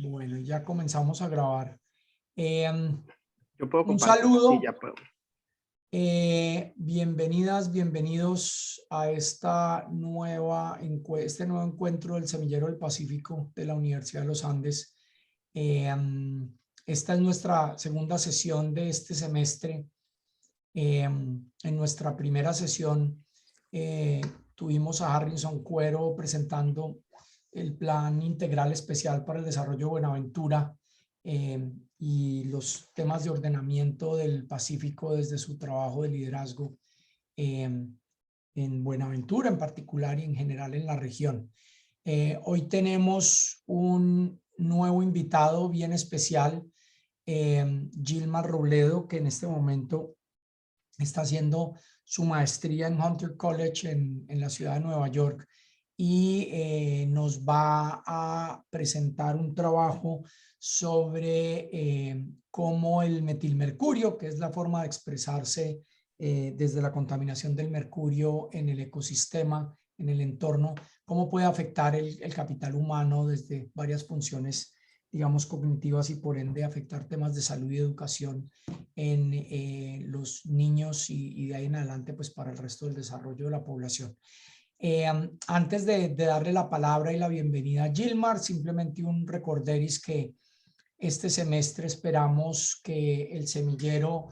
Bueno, ya comenzamos a grabar. Yo puedo Un compartir. saludo. Sí, ya puedo. Bienvenidas, bienvenidos a este nuevo encuentro del Semillero del Pacífico de la Universidad de los Andes. Esta es nuestra segunda sesión de este semestre. En nuestra primera sesión tuvimos a Harrison Cuero presentando el Plan Integral Especial para el Desarrollo de Buenaventura y los temas de ordenamiento del Pacífico desde su trabajo de liderazgo en Buenaventura en particular y en general en la región. Hoy tenemos un nuevo invitado bien especial, Gilmar Robledo, que en este momento está haciendo su maestría en Hunter College en la ciudad de Nueva York y nos va a presentar un trabajo sobre cómo el metilmercurio, que es la forma de expresarse desde la contaminación del mercurio en el ecosistema, en el entorno, cómo puede afectar el capital humano desde varias funciones, digamos, cognitivas y por ende afectar temas de salud y educación en los niños y de ahí en adelante pues para el resto del desarrollo de la población. Antes de darle la palabra y la bienvenida a Gilmar, simplemente un recorderis que este semestre esperamos que el semillero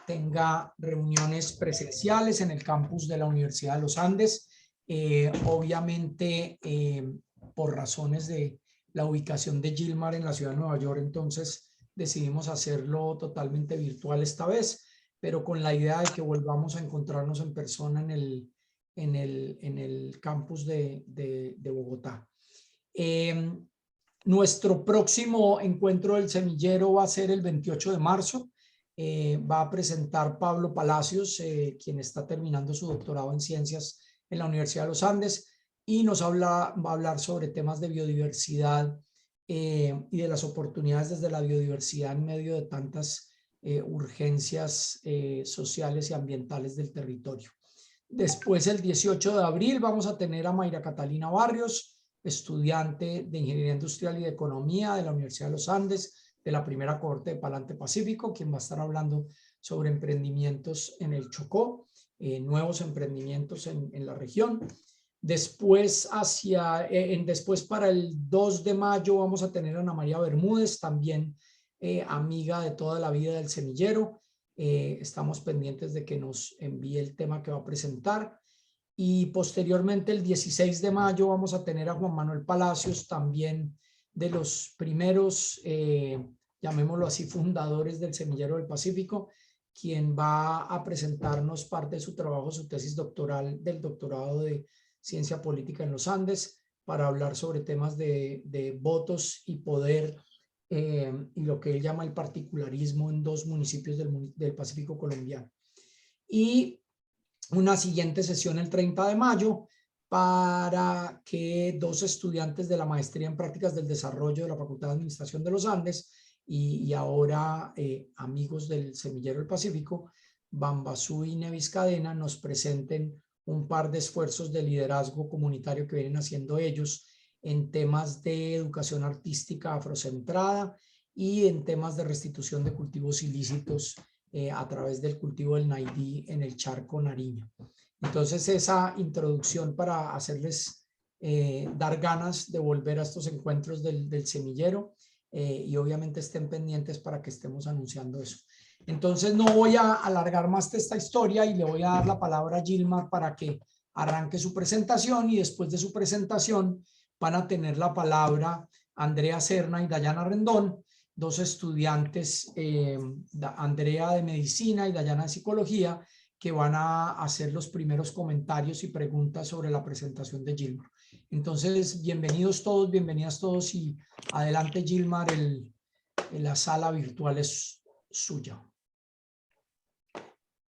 tenga reuniones presenciales en el campus de la Universidad de los Andes. Obviamente, por razones de la ubicación de Gilmar en la ciudad de Nueva York, entonces decidimos hacerlo totalmente virtual esta vez, pero con la idea de que volvamos a encontrarnos en persona en el campus de Bogotá. Nuestro próximo encuentro del semillero va a ser el 28 de marzo. Va a presentar Pablo Palacios, quien está terminando su doctorado en ciencias en la Universidad de los Andes, y va a hablar sobre temas de biodiversidad y de las oportunidades desde la biodiversidad en medio de tantas urgencias sociales y ambientales del territorio. Después, el 18 de abril, vamos a tener a Mayra Catalina Barrios, estudiante de Ingeniería Industrial y de Economía de la Universidad de los Andes, de la primera cohorte de Palante Pacífico, quien va a estar hablando sobre emprendimientos en el Chocó, nuevos emprendimientos en la región. Después, después para el 2 de mayo vamos a tener a Ana María Bermúdez, también amiga de toda la vida del semillero. Estamos pendientes de que nos envíe el tema que va a presentar. Y posteriormente, el 16 de mayo, vamos a tener a Juan Manuel Palacios, también de los primeros, llamémoslo así, fundadores del Semillero del Pacífico, quien va a presentarnos parte de su trabajo, su tesis doctoral del doctorado de Ciencia Política en los Andes, para hablar sobre temas de votos y poder y lo que él llama el particularismo en dos municipios del Pacífico colombiano. Y una siguiente sesión el 30 de mayo para que dos estudiantes de la maestría en prácticas del desarrollo de la Facultad de Administración de los Andes y ahora amigos del Semillero del Pacífico, Bambasú y Nevis Cadena, nos presenten un par de esfuerzos de liderazgo comunitario que vienen haciendo ellos en temas de educación artística afrocentrada y en temas de restitución de cultivos ilícitos a través del cultivo del naidí en el charco Nariño. Entonces, esa introducción para hacerles dar ganas de volver a estos encuentros del semillero y obviamente estén pendientes para que estemos anunciando eso. Entonces, no voy a alargar más esta historia y le voy a dar la palabra a Gilmar para que arranque su presentación, y después de su presentación van a tener la palabra Andrea Serna y Dayana Rendón, dos estudiantes, Andrea de Medicina y Dayana de Psicología, que van a hacer los primeros comentarios y preguntas sobre la presentación de Gilmar. Entonces, bienvenidos todos, bienvenidas todos, y adelante Gilmar, la sala virtual es suya.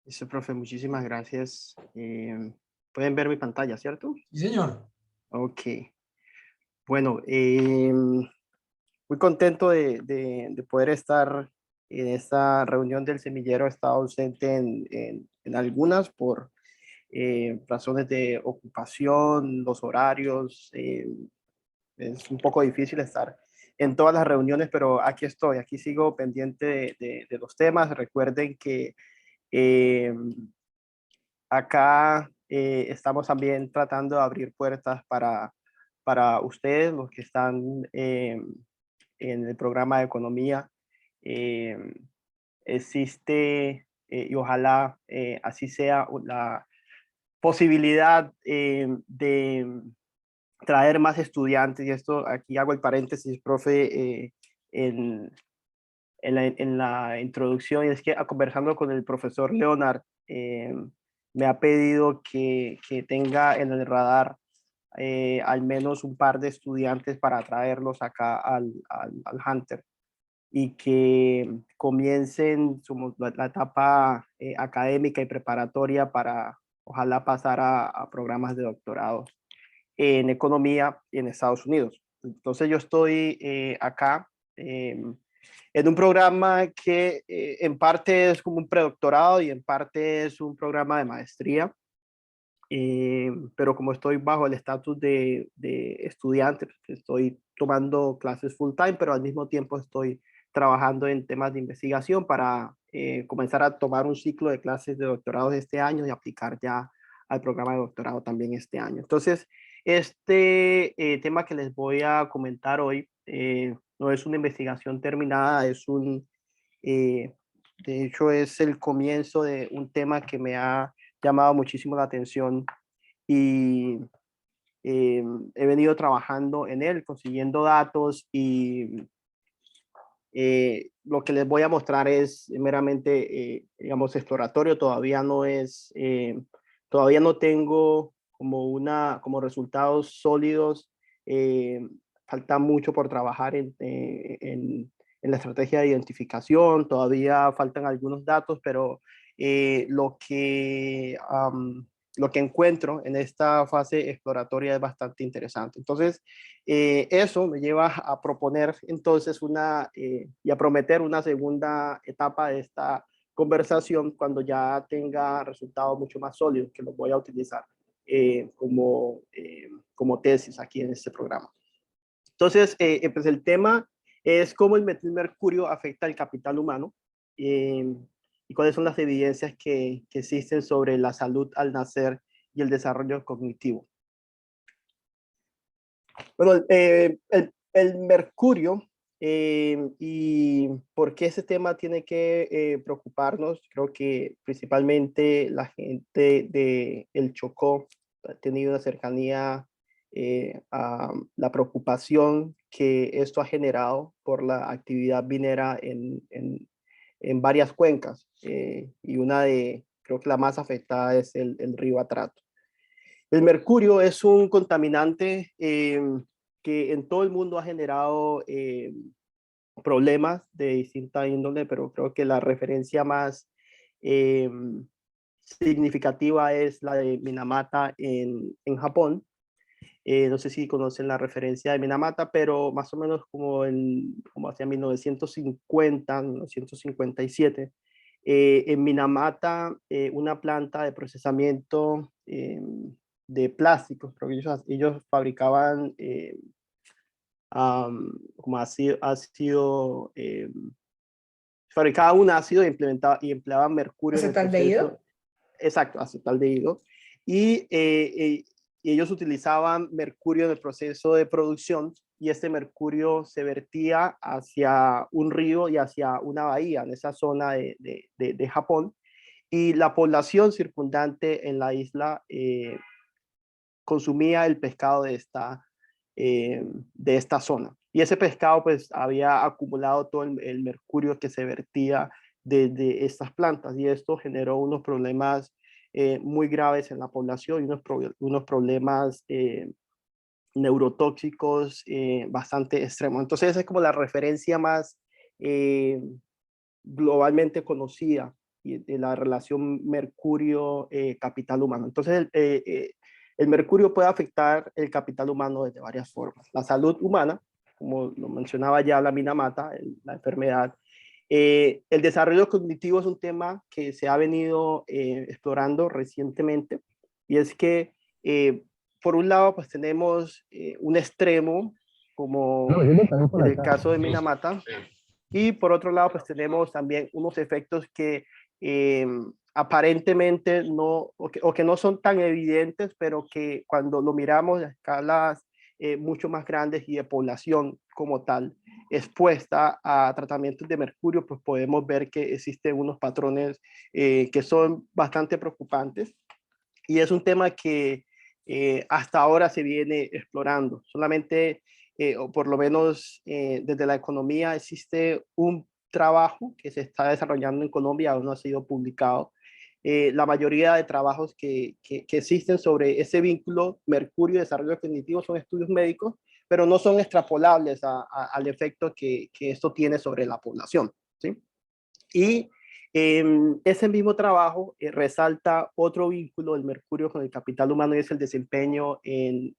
Listo, profe, muchísimas gracias. Pueden ver mi pantalla, ¿cierto? Sí, señor. Ok. Bueno, muy contento de poder estar en esta reunión del semillero. He estado ausente en algunas por razones de ocupación, los horarios. Es un poco difícil estar en todas las reuniones, pero aquí estoy, aquí sigo pendiente de los temas. Recuerden que eh, acá estamos también tratando de abrir puertas para ustedes, los que están en el programa de economía. Eh, existe, y ojalá así sea, la posibilidad de traer más estudiantes, y esto aquí hago el paréntesis, profe, en la introducción, y es que conversando con el profesor Leonard, me ha pedido que tenga en el radar al menos un par de estudiantes para traerlos acá al Hunter y que comiencen la etapa académica y preparatoria para ojalá pasar a programas de doctorado en economía en Estados Unidos. Entonces yo estoy acá en un programa que en parte es como un predoctorado y en parte es un programa de maestría. Pero como estoy bajo el estatus de estudiante, pues estoy tomando clases full time, pero al mismo tiempo estoy trabajando en temas de investigación para comenzar a tomar un ciclo de clases de doctorado este año y aplicar ya al programa de doctorado también este año. Entonces, este tema que les voy a comentar hoy no es una investigación terminada, eh, de hecho es el comienzo de un tema que me ha llamado muchísimo la atención y he venido trabajando en él, consiguiendo datos y lo que les voy a mostrar es meramente, digamos, exploratorio. Todavía no tengo como resultados sólidos. Falta mucho por trabajar en la estrategia de identificación. Todavía faltan algunos datos, pero eh, lo que, um, lo que encuentro en esta fase exploratoria es bastante interesante. Entonces, eso me lleva a proponer entonces y a prometer una segunda etapa de esta conversación cuando ya tenga resultados mucho más sólidos que los voy a utilizar como tesis aquí en este programa. Entonces, pues el tema es cómo el metilmercurio afecta al capital humano y cuáles son las evidencias que existen sobre la salud al nacer y el desarrollo cognitivo. Bueno, el mercurio y por qué ese tema tiene que preocuparnos, creo que principalmente la gente de El Chocó ha tenido una cercanía a la preocupación que esto ha generado por la actividad minera en varias cuencas y creo que la más afectada es el río Atrato. El mercurio es un contaminante que en todo el mundo ha generado problemas de distinta índole, pero creo que la referencia más eh, significativa es la de Minamata en Japón. No sé si conocen la referencia de Minamata, pero más o menos como hacia 1950, 1957, en Minamata, una planta de procesamiento de plásticos, porque ellos fabricaban como ácido fabricaban un ácido y empleaban mercurio en el Acetaldehído. proceso. Exacto, acetaldehído. Y, y ellos utilizaban mercurio en el proceso de producción y este mercurio se vertía hacia un río y hacia una bahía en esa zona de Japón. Y la población circundante en la isla consumía el pescado de esta zona. Y ese pescado pues había acumulado todo el mercurio que se vertía de estas plantas y esto generó unos problemas muy graves en la población y unos problemas neurotóxicos bastante extremos. Entonces esa es como la referencia más globalmente conocida de la relación mercurio-capital humano. Entonces el mercurio puede afectar el capital humano de varias formas. La salud humana, como lo mencionaba ya la Minamata, la enfermedad. El desarrollo cognitivo es un tema que se ha venido explorando recientemente y es que por un lado pues tenemos un extremo como No, yo también por en el acá. caso de Minamata. Y por otro lado, pues tenemos también unos efectos que aparentemente no, o que no son tan evidentes, pero que cuando lo miramos a escalas mucho más grandes y de población como tal, expuesta a tratamientos de mercurio, pues podemos ver que existen unos patrones que son bastante preocupantes. Y es un tema que hasta ahora se viene explorando. Solamente, o por lo menos desde la economía, existe un trabajo que se está desarrollando en Colombia, aún no ha sido publicado. La mayoría de trabajos que existen sobre ese vínculo mercurio-desarrollo cognitivo son estudios médicos, pero no son extrapolables al efecto que esto tiene sobre la población, ¿sí? Y ese mismo trabajo resalta otro vínculo del mercurio con el capital humano y es el desempeño en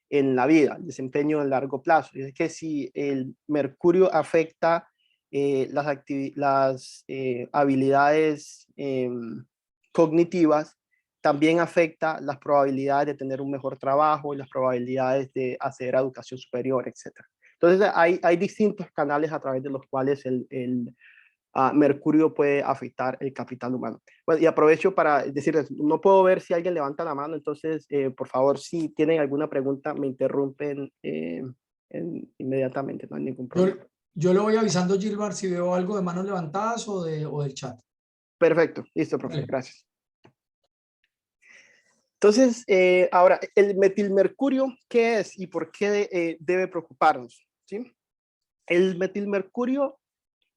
la vida, el desempeño a largo plazo. Y es que si el mercurio afecta las habilidades cognitivas, también afecta las probabilidades de tener un mejor trabajo y las probabilidades de acceder a educación superior, etc. Entonces hay distintos canales a través de los cuales mercurio puede afectar el capital humano. Bueno, y aprovecho para decirles, no puedo ver si alguien levanta la mano, entonces, por favor, si tienen alguna pregunta, me interrumpen inmediatamente, no hay ningún Yo, problema. yo le voy avisando, Gilbert, si veo algo de manos levantadas o del chat. Perfecto, listo, profe, Vale. gracias. Entonces, ahora, el metilmercurio, ¿qué es y por qué debe preocuparnos? ¿Sí? El metilmercurio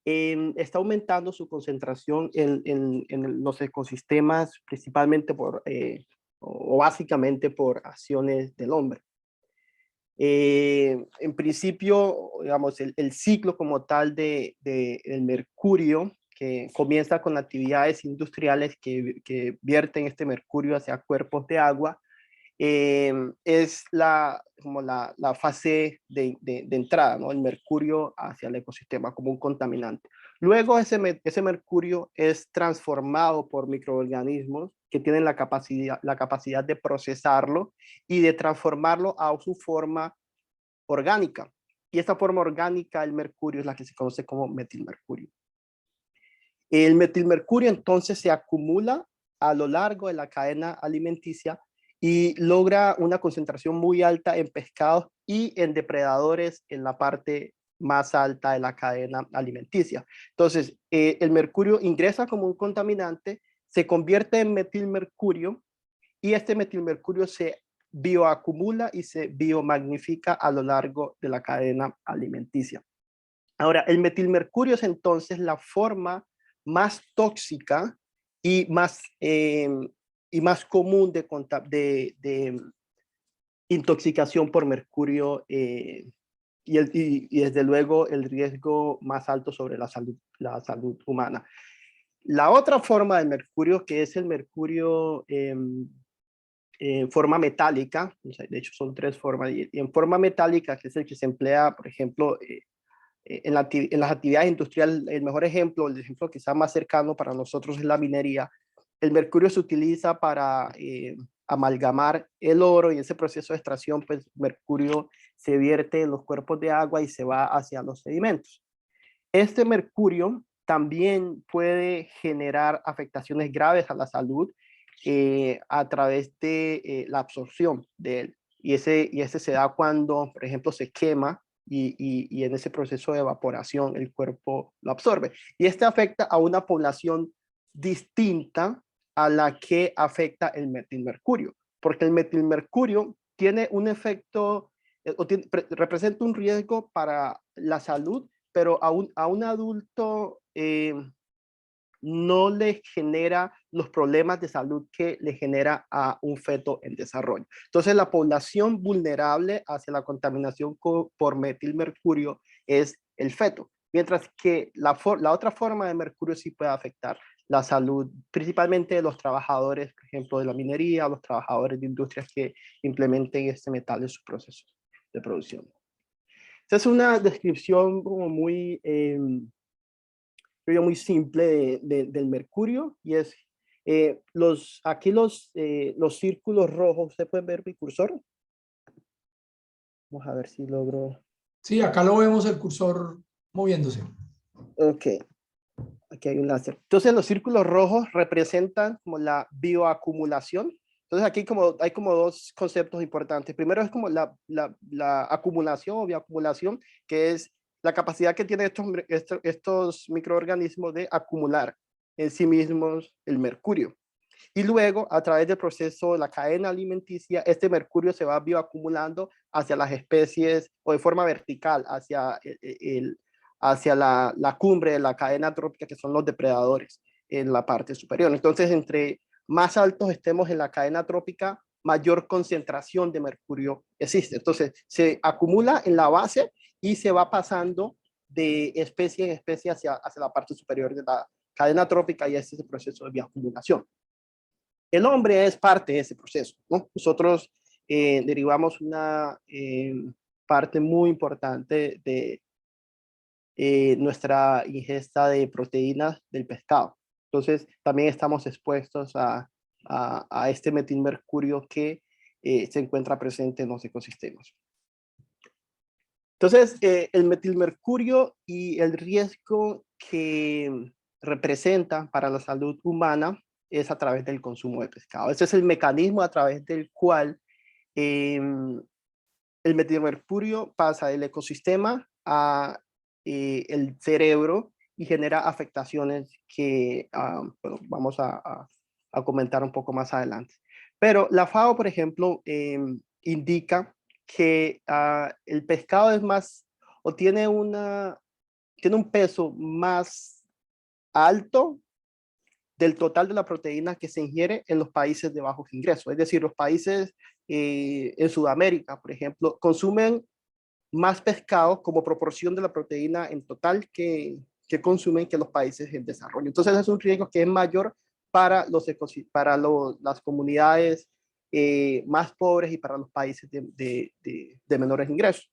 está aumentando su concentración en los ecosistemas, principalmente o básicamente por acciones del hombre. En principio, digamos, el ciclo como tal del mercurio, que comienza con actividades industriales que vierten este mercurio hacia cuerpos de agua, es como la fase de entrada, ¿no? El mercurio hacia el ecosistema como un contaminante. Luego ese mercurio es transformado por microorganismos que tienen la capacidad de procesarlo y de transformarlo a su forma orgánica. Y esta forma orgánica del mercurio es la que se conoce como metilmercurio. El metilmercurio entonces se acumula a lo largo de la cadena alimenticia y logra una concentración muy alta en pescados y en depredadores en la parte más alta de la cadena alimenticia. Entonces, el mercurio ingresa como un contaminante, se convierte en metilmercurio y este metilmercurio se bioacumula y se biomagnifica a lo largo de la cadena alimenticia. Ahora, el metilmercurio es entonces la forma más tóxica y más común de intoxicación por mercurio y desde luego el riesgo más alto sobre la salud humana. La otra forma del mercurio, que es el mercurio en forma metálica, de hecho son tres formas, y en forma metálica, que es el que se emplea, por ejemplo, en las actividades industriales, el mejor ejemplo, el ejemplo quizá más cercano para nosotros es la minería. El mercurio se utiliza para amalgamar el oro y en ese proceso de extracción, pues mercurio se vierte en los cuerpos de agua y se va hacia los sedimentos. Este mercurio también puede generar afectaciones graves a la salud a través de la absorción de él. Y ese se da cuando, por ejemplo, se quema y en ese proceso de evaporación el cuerpo lo absorbe. Y este afecta a una población distinta a la que afecta el metilmercurio, porque el metilmercurio tiene un efecto, representa un riesgo para la salud, pero a un adulto no le genera los problemas de salud que le genera a un feto en desarrollo. Entonces, la población vulnerable hacia la contaminación por metilmercurio es el feto, mientras que la otra forma de mercurio sí puede afectar la salud, principalmente de los trabajadores, por ejemplo, de la minería, los trabajadores de industrias que implementen este metal en sus procesos de producción. Esta es una descripción como muy muy simple del mercurio y es aquí los círculos rojos. ¿Usted puede ver mi cursor? Vamos a ver si logro Sí, acá lo vemos el cursor moviéndose. Ok, aquí hay un láser. Entonces los círculos rojos representan como la bioacumulación. Entonces aquí hay como dos conceptos importantes. Primero es como la acumulación o bioacumulación, que es la capacidad que tienen estos microorganismos de acumular en sí mismos el mercurio. Y luego, a través del proceso de la cadena alimenticia, este mercurio se va bioacumulando hacia las especies o de forma vertical, hacia la cumbre de la cadena trófica, que son los depredadores en la parte superior. Entonces, entre más altos estemos en la cadena trófica, mayor concentración de mercurio existe. Entonces, se acumula en la base y se va pasando de especie en especie hacia la parte superior de la cadena trófica, y ese es el proceso de bioacumulación. El hombre es parte de ese proceso, ¿no? Nosotros derivamos una parte muy importante de nuestra ingesta de proteínas del pescado. Entonces, también estamos expuestos a este metilmercurio que se encuentra presente en los ecosistemas. Entonces, el metilmercurio y el riesgo que representa para la salud humana es a través del consumo de pescado. Ese es el mecanismo a través del cual el metilmercurio pasa del ecosistema a el cerebro y genera afectaciones que bueno, vamos a comentar un poco más adelante. Pero la FAO, por ejemplo, indica que el pescado es más, o tiene un peso más alto del total de la proteína que se ingiere en los países de bajos ingresos. Es decir, los países en Sudamérica, por ejemplo, consumen más pescado como proporción de la proteína en total que consumen que los países en desarrollo. Entonces es un riesgo que es mayor para las comunidades más pobres y para los países de menores ingresos.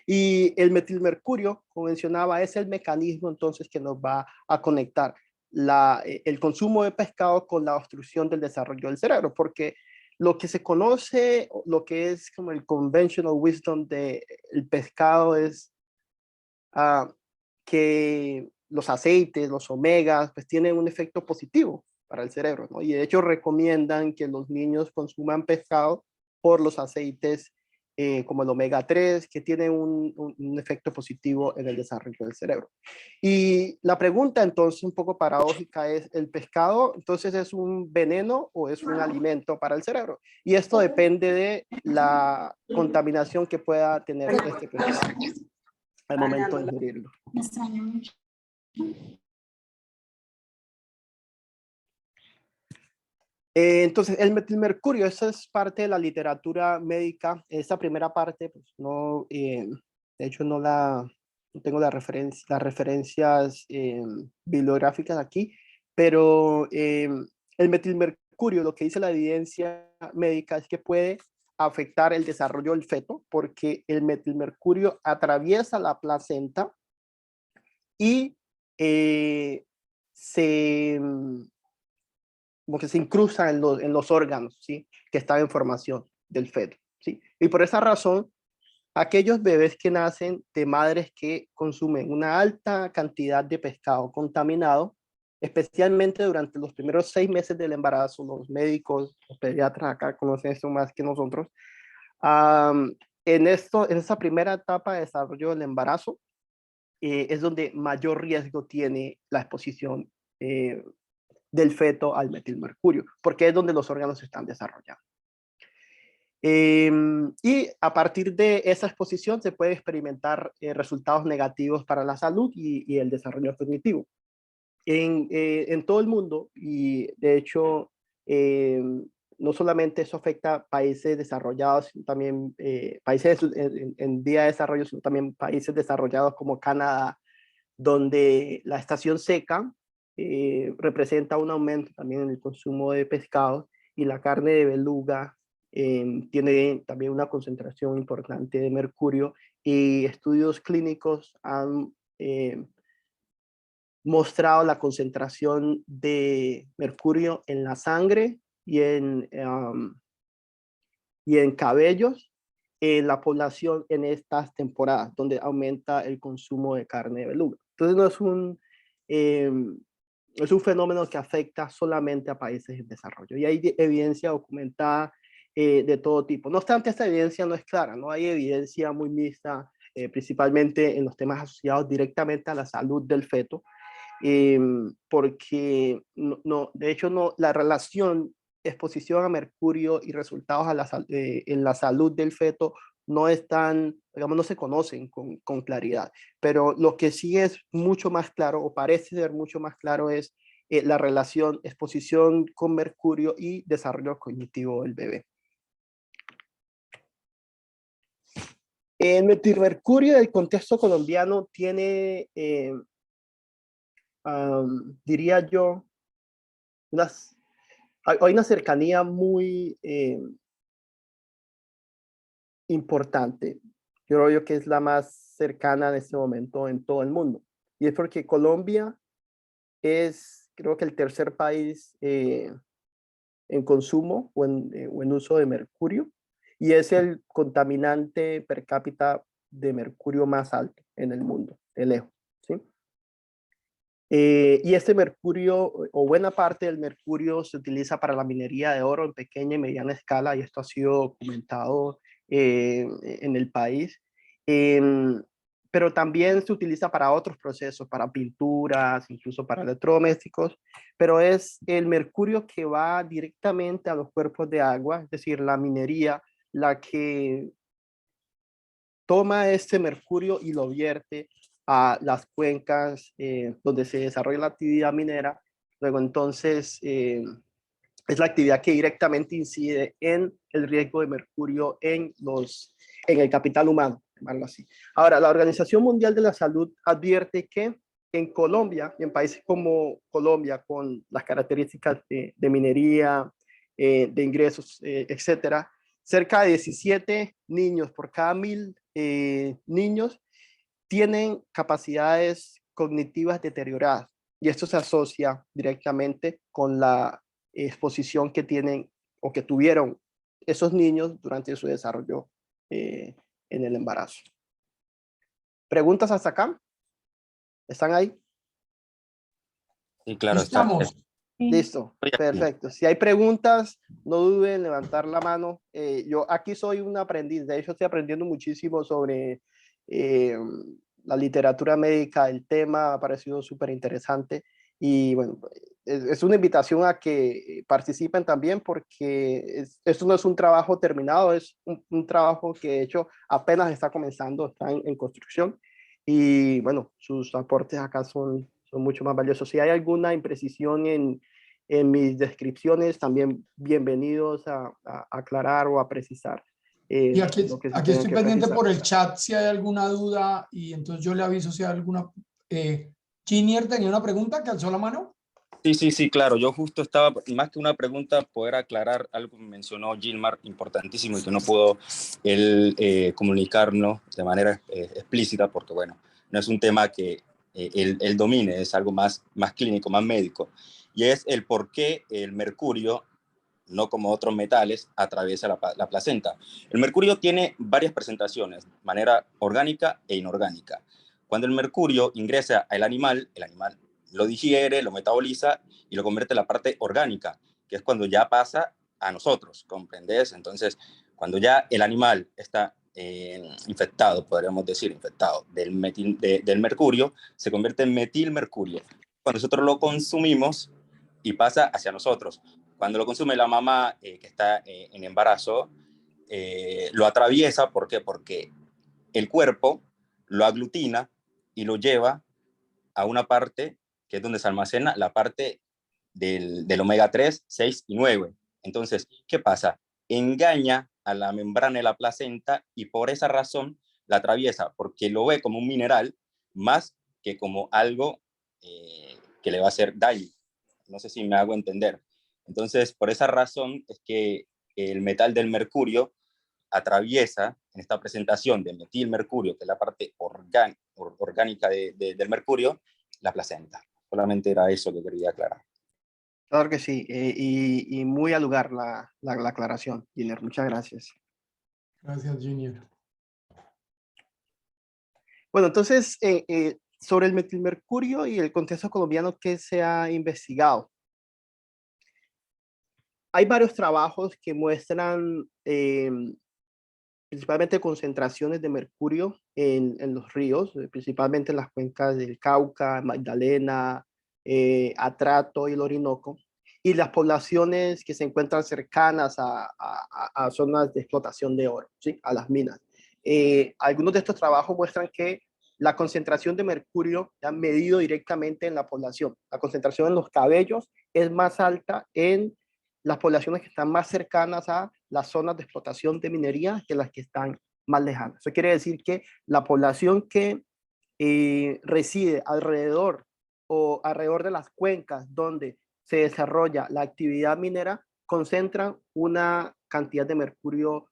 Y el metilmercurio, como mencionaba, es el mecanismo entonces que nos va a conectar el consumo de pescado con la obstrucción del desarrollo del cerebro, porque lo que se conoce, lo que es como el conventional wisdom del pescado es que los aceites, los omegas, pues tienen un efecto positivo para el cerebro, ¿no? Y de hecho recomiendan que los niños consuman pescado por los aceites como el omega 3, que tienen un efecto positivo en el desarrollo del cerebro. Y la pregunta entonces un poco paradójica es, ¿el pescado entonces es un veneno o es un alimento para el cerebro? Y esto depende de la contaminación que pueda tener este pescado al momento de ingerirlo. Me extraño mucho. Entonces, el metilmercurio, esa es parte de la literatura médica. Esta primera parte, pues no, de hecho no tengo las referencias bibliográficas aquí, pero el metilmercurio, lo que dice la evidencia médica es que puede afectar el desarrollo del feto, porque el metilmercurio atraviesa la placenta y como que se incrusta en los órganos, ¿sí? Que están en formación del feto, ¿sí? Y por esa razón, aquellos bebés que nacen de madres que consumen una alta cantidad de pescado contaminado, especialmente durante los primeros 6 meses del embarazo, los médicos, los pediatras acá conocen esto más que nosotros, en esa primera etapa de desarrollo del embarazo, es donde mayor riesgo tiene la exposición del feto al metilmercurio, porque es donde los órganos se están desarrollando. Y a partir de esa exposición se puede experimentar resultados negativos para la salud y el desarrollo cognitivo. En todo el mundo, y de hecho, no solamente eso afecta a países desarrollados, sino también países en vía de desarrollo, sino también países desarrollados como Canadá, donde la estación seca representa un aumento también en el consumo de pescado, y la carne de beluga tiene también una concentración importante de mercurio, y estudios clínicos han mostrado la concentración de mercurio en la sangre y en cabellos en la población en estas temporadas, donde aumenta el consumo de carne de beluga. Entonces no es un fenómeno que afecta solamente a países en desarrollo. Y hay evidencia documentada de todo tipo. No obstante, esta evidencia no es clara, no hay evidencia muy mixta, principalmente en los temas asociados directamente a la salud del feto, porque de hecho la relación exposición a mercurio y resultados en la salud del feto no están, digamos, no se conocen con claridad, pero lo que sí es mucho más claro, o parece ser mucho más claro, es la relación exposición con mercurio y desarrollo cognitivo del bebé. El metilmercurio del contexto colombiano tiene, diría yo, hay una cercanía muy importante. Yo creo que es la más cercana en este momento en todo el mundo. Y es porque Colombia es, creo que el tercer país en consumo o en uso de mercurio, y es el contaminante per cápita de mercurio más alto en el mundo, de lejos, ¿sí? Y este mercurio, o buena parte del mercurio, se utiliza para la minería de oro en pequeña y mediana escala, y esto ha sido documentado en el país. Pero también se utiliza para otros procesos, para pinturas, incluso para electrodomésticos, pero es el mercurio que va directamente a los cuerpos de agua, es decir, la minería, la que toma este mercurio y lo vierte a las cuencas donde se desarrolla la actividad minera. Luego entonces es la actividad que directamente incide en el riesgo de mercurio en el capital humano, llamarlo así. Ahora, la Organización Mundial de la Salud advierte que en Colombia, y en países como Colombia, con las características de minería, de ingresos, etcétera, cerca de 17 niños por cada 1000 niños tienen capacidades cognitivas deterioradas. Y esto se asocia directamente con la exposición que tienen o que tuvieron esos niños durante su desarrollo en el embarazo. ¿Preguntas hasta acá? ¿Están ahí? Sí, claro, Estamos. Listo, estoy aquí. perfecto. Si hay preguntas, no duden en levantar la mano. Yo aquí soy un aprendiz, de hecho estoy aprendiendo muchísimo sobre la literatura médica, el tema ha parecido súper interesante y bueno, es una invitación a que participen también porque esto no es un trabajo terminado, es un trabajo que de hecho apenas está comenzando, está en construcción y bueno, sus aportes acá son mucho más valiosos. Si hay alguna imprecisión en mis descripciones, también bienvenidos a aclarar o a precisar Y aquí, lo que se aquí tenga estoy que pendiente precisar. por el chat si hay alguna duda y entonces yo le aviso si hay alguna. Ginier tenía una pregunta que alzó la mano. Sí, claro. Yo justo estaba, más que una pregunta, poder aclarar algo que mencionó Gilmar, importantísimo, y que no pudo él comunicarnos de manera explícita, porque bueno, no es un tema que él domine, es algo más clínico, más médico. Y es el por qué el mercurio, no como otros metales, atraviesa la placenta. El mercurio tiene varias presentaciones, de manera orgánica e inorgánica. Cuando el mercurio ingresa al animal, el animal lo digiere, lo metaboliza y lo convierte en la parte orgánica, que es cuando ya pasa a nosotros, ¿comprendes? Entonces, cuando ya el animal está infectado, podríamos decir, infectado del mercurio, se convierte en metilmercurio. Cuando nosotros lo consumimos y pasa hacia nosotros. Cuando lo consume la mamá que está en embarazo, lo atraviesa, ¿por qué? Porque el cuerpo lo aglutina y lo lleva a una parte que es donde se almacena la parte del omega 3, 6 y 9. Entonces, ¿qué pasa? Engaña a la membrana de la placenta y por esa razón la atraviesa, porque lo ve como un mineral más que como algo que le va a hacer daño. No sé si me hago entender. Entonces, por esa razón es que el metal del mercurio atraviesa en esta presentación de metilmercurio, que es la parte orgánica del mercurio, la placenta. Solamente era eso que quería aclarar. Claro que sí, y muy al lugar la aclaración, Giner, muchas gracias. Gracias, Junior. Bueno, entonces, sobre el metilmercurio y el contexto colombiano, ¿qué se ha investigado? Hay varios trabajos que muestran principalmente concentraciones de mercurio en los ríos, principalmente en las cuencas del Cauca, Magdalena, Atrato y el Orinoco, y las poblaciones que se encuentran cercanas a zonas de explotación de oro, ¿sí? A las minas. Algunos de estos trabajos muestran que la concentración de mercurio ya medido directamente en la población. La concentración en los cabellos es más alta en las poblaciones que están más cercanas a las zonas de explotación de minería que las que están más lejanas. Eso quiere decir que la población que reside alrededor de las cuencas donde se desarrolla la actividad minera concentra una cantidad de mercurio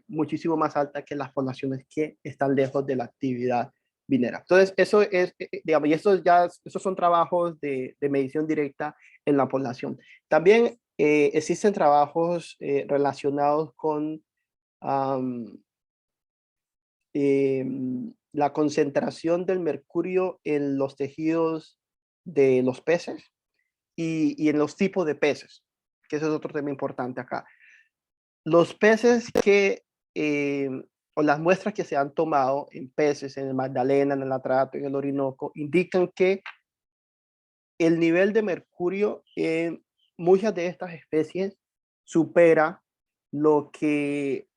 muchísimo más alta que las poblaciones que están lejos de la actividad minera. Entonces, eso es, digamos, y esos son trabajos de medición directa en la población. También existen trabajos relacionados con la concentración del mercurio en los tejidos de los peces y en los tipos de peces, que ese es otro tema importante acá. Los peces o las muestras que se han tomado en peces, en el Magdalena, en el Atrato, en el Orinoco, indican que el nivel de mercurio en muchas de estas especies supera lo que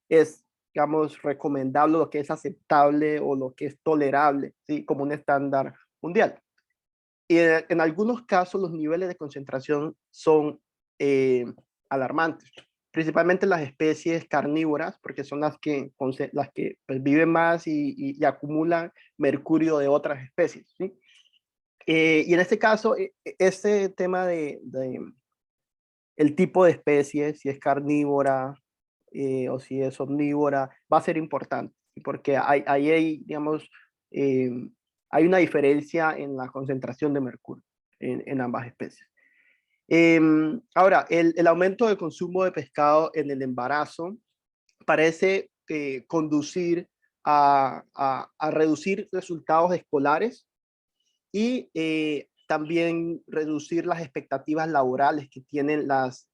es, digamos, recomendable, lo que es aceptable o lo que es tolerable, ¿sí? Como un estándar mundial. Y en algunos casos los niveles de concentración son alarmantes, principalmente las especies carnívoras, porque son las que pues, viven más y acumulan mercurio de otras especies, ¿sí? Y en este caso, este tema de el tipo de especie, si es carnívora o si es omnívora, va a ser importante, porque hay digamos, hay una diferencia en la concentración de mercurio en ambas especies. Ahora, el aumento del consumo de pescado en el embarazo parece conducir a reducir resultados escolares y también reducir las expectativas laborales que tienen las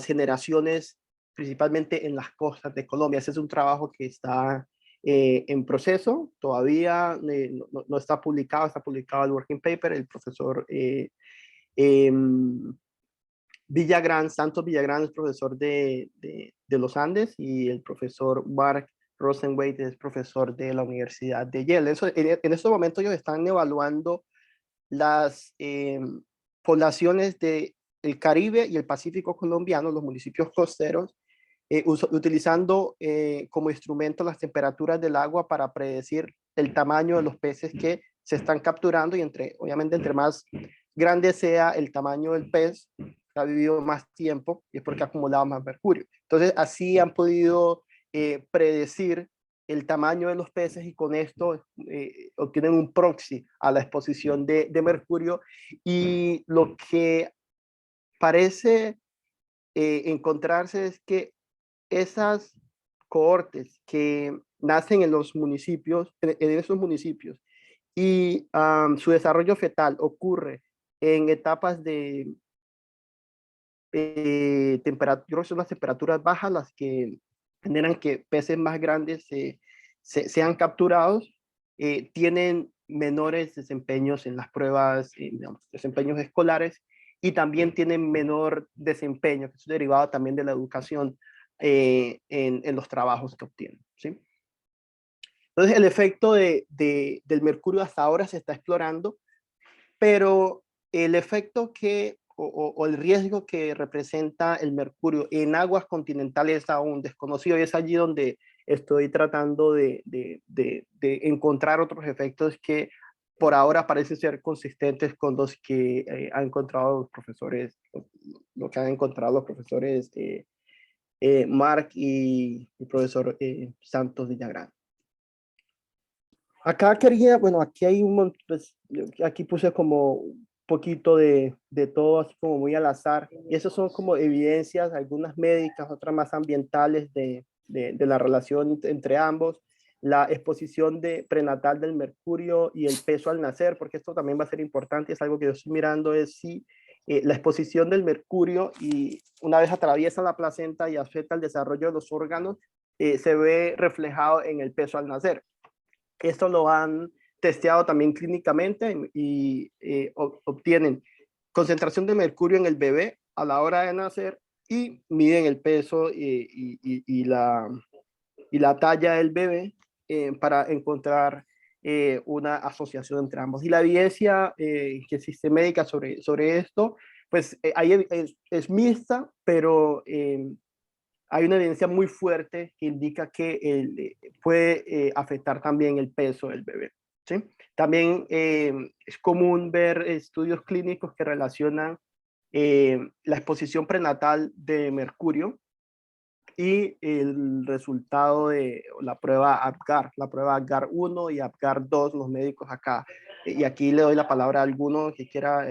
generaciones, principalmente en las costas de Colombia. Ese es un trabajo que está en proceso, todavía no está publicado, está publicado el working paper, el profesor Villagrán, Santos Villagrán es profesor de los Andes y el profesor Mark Rosenweit es profesor de la Universidad de Yale. En estos momentos ellos están evaluando las poblaciones del Caribe y el Pacífico colombiano, los municipios costeros, utilizando como instrumento las temperaturas del agua para predecir el tamaño de los peces que se están capturando y obviamente entre más grande sea el tamaño del pez, ha vivido más tiempo y es porque ha acumulado más mercurio. Entonces así han podido predecir el tamaño de los peces y con esto obtienen un proxy a la exposición de mercurio y lo que parece encontrarse es que esas cohortes que nacen en los municipios, en esos municipios y su desarrollo fetal ocurre en etapas de temperatura, son las temperaturas bajas las que generan que peces más grandes sean capturados, tienen menores desempeños en las pruebas, digamos, desempeños escolares y también tienen menor desempeño, que es derivado también de la educación en los trabajos que obtienen, ¿sí? Entonces el efecto del mercurio hasta ahora se está explorando, pero el efecto o el riesgo que representa el mercurio en aguas continentales es aún desconocido y es allí donde estoy tratando de encontrar otros efectos que por ahora parecen ser consistentes con los que han encontrado los profesores, lo que han encontrado los profesores Mark y el profesor Santos Villagrán. Acá quería, bueno, aquí hay un montón, pues, aquí puse como poquito de todo, así como muy al azar. Y eso son como evidencias, algunas médicas, otras más ambientales de la relación entre ambos. La exposición prenatal del mercurio y el peso al nacer, porque esto también va a ser importante, es algo que yo estoy mirando, es si la exposición del mercurio y una vez atraviesa la placenta y afecta el desarrollo de los órganos, se ve reflejado en el peso al nacer. Esto lo han testeado también clínicamente y obtienen concentración de mercurio en el bebé a la hora de nacer y miden el peso y la talla del bebé para encontrar una asociación entre ambos. Y la evidencia que existe médica sobre esto, pues ahí es mixta, pero hay una evidencia muy fuerte que indica que puede afectar también el peso del bebé. ¿Sí? También es común ver estudios clínicos que relacionan la exposición prenatal de mercurio y el resultado de la prueba APGAR, la prueba APGAR 1 y APGAR 2, los médicos acá. Y aquí le doy la palabra a alguno que quiera,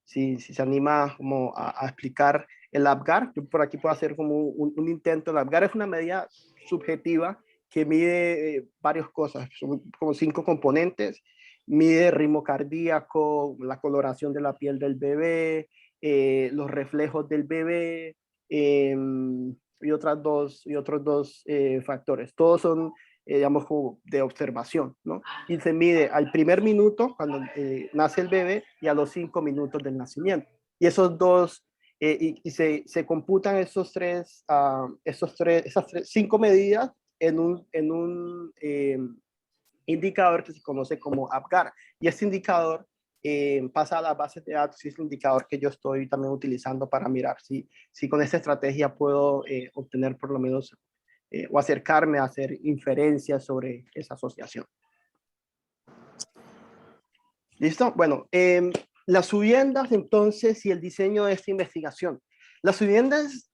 si se anima como a explicar el APGAR. Yo por aquí puedo hacer como un intento. El APGAR es una medida subjetiva que mide varias cosas, son como 5 componentes. Mide ritmo cardíaco, la coloración de la piel del bebé, los reflejos del bebé, y otros dos factores. Todos son, digamos, de observación, ¿no? Y se mide al primer minuto, cuando nace el bebé, y a los 5 minutos del nacimiento. Y esos dos, y se computan esas 5 medidas en un indicador que se conoce como APGAR. Y este indicador pasa a las bases de datos y es el indicador que yo estoy también utilizando para mirar si con esta estrategia puedo obtener por lo menos o acercarme a hacer inferencias sobre esa asociación. ¿Listo? Bueno, las subiendas entonces y el diseño de esta investigación. Las subiendas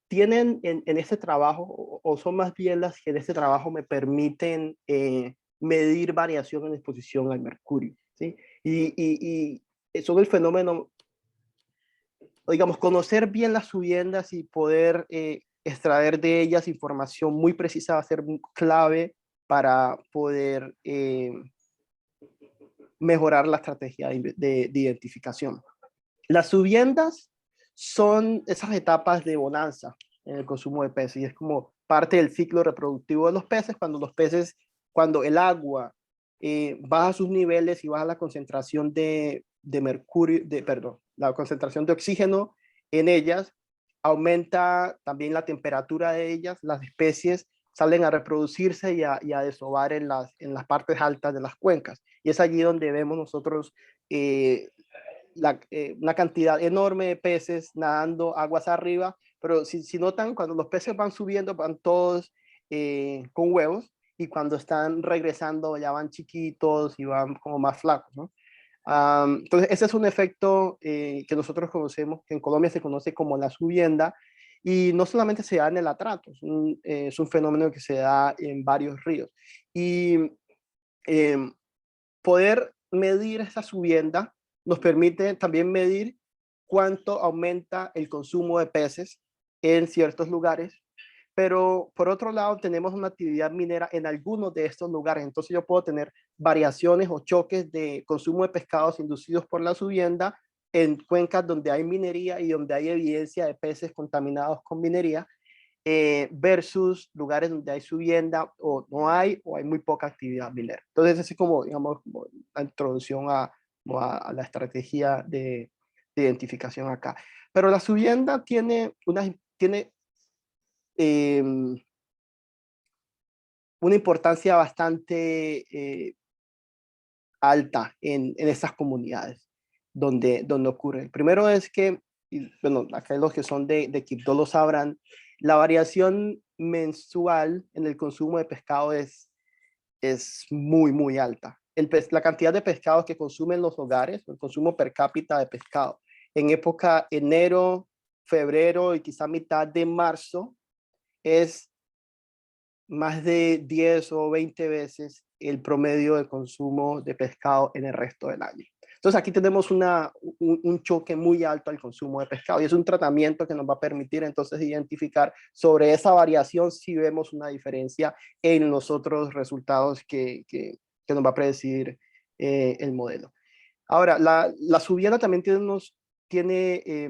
tienen en este trabajo, o son más bien las que en este trabajo me permiten medir variación en exposición al mercurio, ¿sí? Y son el fenómeno, digamos, conocer bien las subiendas y poder extraer de ellas información muy precisa va a ser clave para poder mejorar la estrategia de identificación. Las subiendas son esas etapas de bonanza en el consumo de peces y es como parte del ciclo reproductivo de los peces, cuando el agua baja sus niveles y baja la concentración de mercurio, la concentración de oxígeno en ellas, aumenta también la temperatura de ellas, las especies salen a reproducirse y a desovar en las partes altas de las cuencas. Y es allí donde vemos nosotros una cantidad enorme de peces nadando aguas arriba, pero si notan, cuando los peces van subiendo, van todos con huevos, y cuando están regresando ya van chiquitos y van como más flacos, ¿no? Entonces, ese es un efecto que nosotros conocemos, que en Colombia se conoce como la subienda, y no solamente se da en el atrato, es un fenómeno que se da en varios ríos. Y poder medir esa subienda nos permite también medir cuánto aumenta el consumo de peces en ciertos lugares, pero por otro lado tenemos una actividad minera en algunos de estos lugares, entonces yo puedo tener variaciones o choques de consumo de pescados inducidos por la subienda en cuencas donde hay minería y donde hay evidencia de peces contaminados con minería, versus lugares donde hay subienda o no hay, o hay muy poca actividad minera. Entonces, es como, digamos, como la introducción a la estrategia de identificación acá. Pero la subienda tiene una importancia bastante alta en estas comunidades donde ocurre. Primero es que, bueno, acá los que son de Quibdó lo sabrán, la variación mensual en el consumo de pescado es muy, muy alta. La cantidad de pescado que consumen los hogares, el consumo per cápita de pescado, en época enero, febrero y quizá mitad de marzo, es más de 10 o 20 veces el promedio de consumo de pescado en el resto del año. Entonces aquí tenemos un choque muy alto al consumo de pescado y es un tratamiento que nos va a permitir entonces identificar sobre esa variación si vemos una diferencia en los otros resultados que nos va a predecir el modelo. Ahora, la subiana también tiene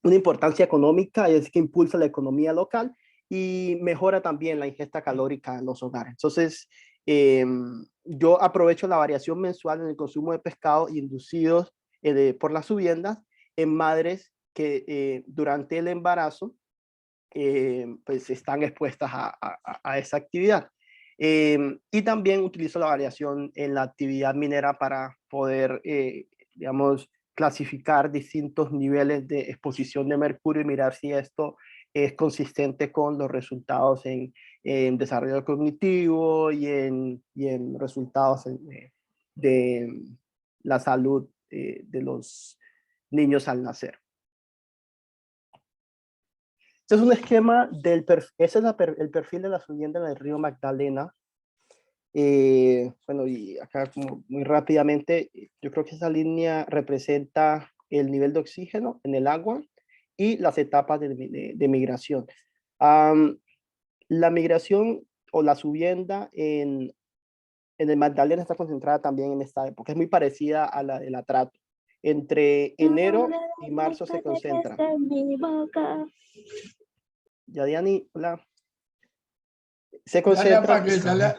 una importancia económica, es que impulsa la economía local y mejora también la ingesta calórica en los hogares. Entonces, yo aprovecho la variación mensual en el consumo de pescado inducidos por las subiendas en madres que durante el embarazo pues están expuestas a esa actividad. Y también utilizo la variación en la actividad minera para poder, digamos, clasificar distintos niveles de exposición de mercurio y mirar si esto es consistente con los resultados en desarrollo cognitivo y en resultados de la salud de los niños al nacer. Este es un esquema ese es el perfil de la subienda del río Magdalena. Bueno, y acá como muy rápidamente, yo creo que esa línea representa el nivel de oxígeno en el agua y las etapas de migración. La migración o la subienda en el Magdalena está concentrada también en esta época. Es muy parecida a la del Atrato. Entre enero y marzo se concentra. Yadiani, hola. Se concentra.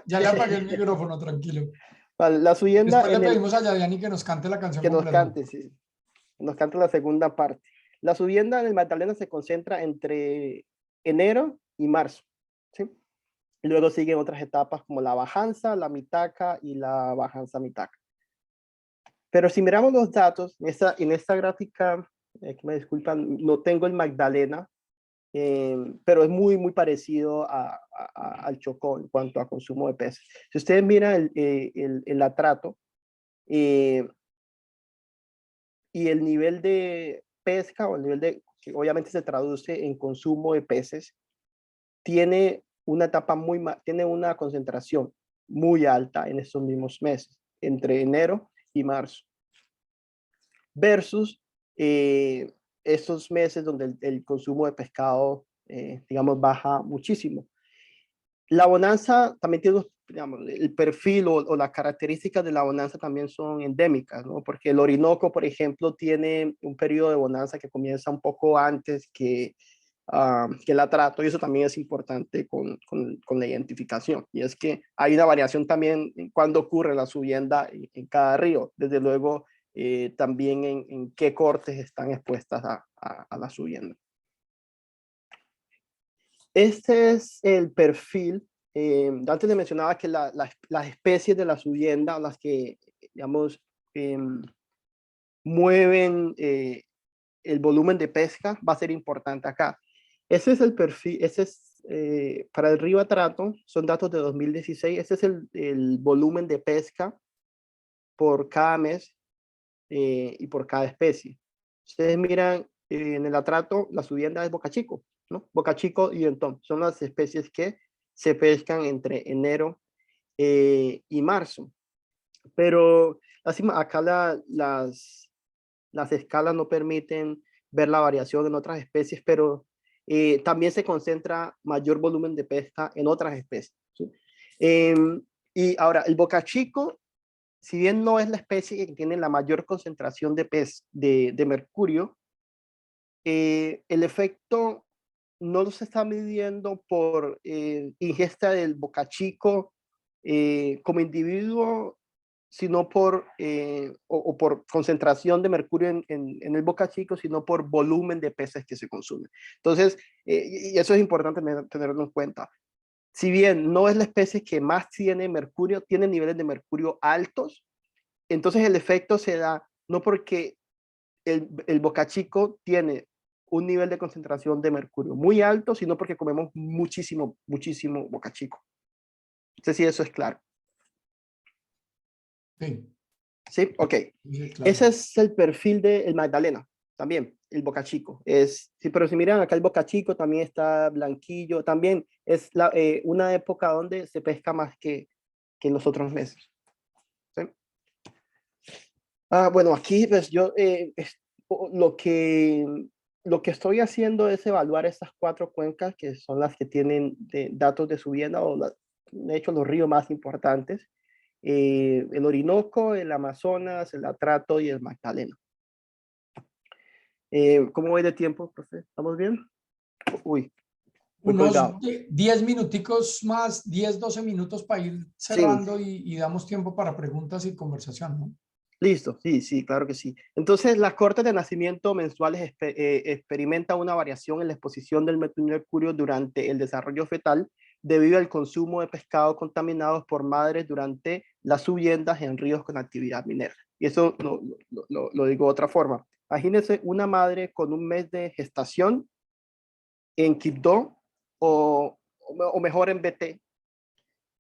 Ya le apagué el micrófono, tranquilo. La subienda. Después le pedimos a Yadiani que nos cante la canción. Que nos cante, sí. Nos canta la segunda parte. La subienda en el Magdalena se concentra entre enero y marzo, ¿sí? Luego siguen otras etapas como la bajanza, la mitaca y la bajanza mitaca. Pero si miramos los datos, en esta gráfica, que me disculpan, no tengo el Magdalena, pero es muy parecido al Chocó en cuanto a consumo de peces. Si ustedes miran el Atrato y el nivel de pesca o el nivel que obviamente se traduce en consumo de peces, tiene una etapa tiene una concentración muy alta en estos mismos meses, entre enero y marzo, versus estos meses donde el consumo de pescado, digamos, baja muchísimo. La bonanza también tiene, digamos, el perfil o las características de la bonanza también son endémicas, ¿no? Porque el Orinoco, por ejemplo, tiene un periodo de bonanza que comienza un poco antes que el Atrato, y eso también es importante con la identificación. Y es que hay una variación también en cuándo ocurre la subienda en cada río. Desde luego, también en qué cortes están expuestas a la subienda. Este es el perfil. Antes le mencionaba que las especies de la subienda, las que, digamos, mueven el volumen de pesca, va a ser importante acá. Ese es el perfil, para el río Atrato, son datos de 2016, ese es el volumen de pesca por cada mes y por cada especie. Ustedes miran en el Atrato, la subienda es Boca Chico, ¿no? Boca Chico y Entón son las especies que se pescan entre enero y marzo. Pero acá las escalas no permiten ver la variación en otras especies, pero también se concentra mayor volumen de pesca en otras especies, ¿sí? Y ahora, el Boca Chico, si bien no es la especie que tiene la mayor concentración de mercurio, el efecto no se está midiendo por ingesta del Boca Chico como individuo, sino por concentración de mercurio en el Boca Chico, sino por volumen de peces que se consumen. Entonces, y eso es importante tenerlo en cuenta. Si bien no es la especie que más tiene mercurio, tiene niveles de mercurio altos, entonces el efecto se da no porque el Boca Chico tiene un nivel de concentración de mercurio muy alto, sino porque comemos muchísimo Boca Chico. No sé si eso es claro. Sí. Sí, ok. Sí, claro. Ese es el perfil del Magdalena, también, el Boca Chico. Sí, pero si miran acá el Boca Chico también está blanquillo, también es una época donde se pesca más que que en los otros meses. ¿Sí? Bueno, aquí pues yo lo que estoy haciendo es evaluar estas 4 cuencas que son las que tienen datos de subienda, o de hecho los ríos más importantes, el Orinoco, el Amazonas, el Atrato y el Magdalena. ¿Cómo voy de tiempo, profe? ¿Estamos bien? Uy, muy Unos colgado. 10 minuticos más, 10, 12 minutos para ir Sí, cerrando y damos tiempo para preguntas y conversación, ¿no? listo, sí, sí, claro que sí. Entonces, las cortes de nacimiento mensuales experimentan una variación en la exposición del metilmercurio durante el desarrollo fetal debido al consumo de pescado contaminados por madres durante las subiendas en ríos con actividad minera. Y eso lo digo de otra forma. Imagínense una madre con un mes de gestación en Quibdó o mejor en BT.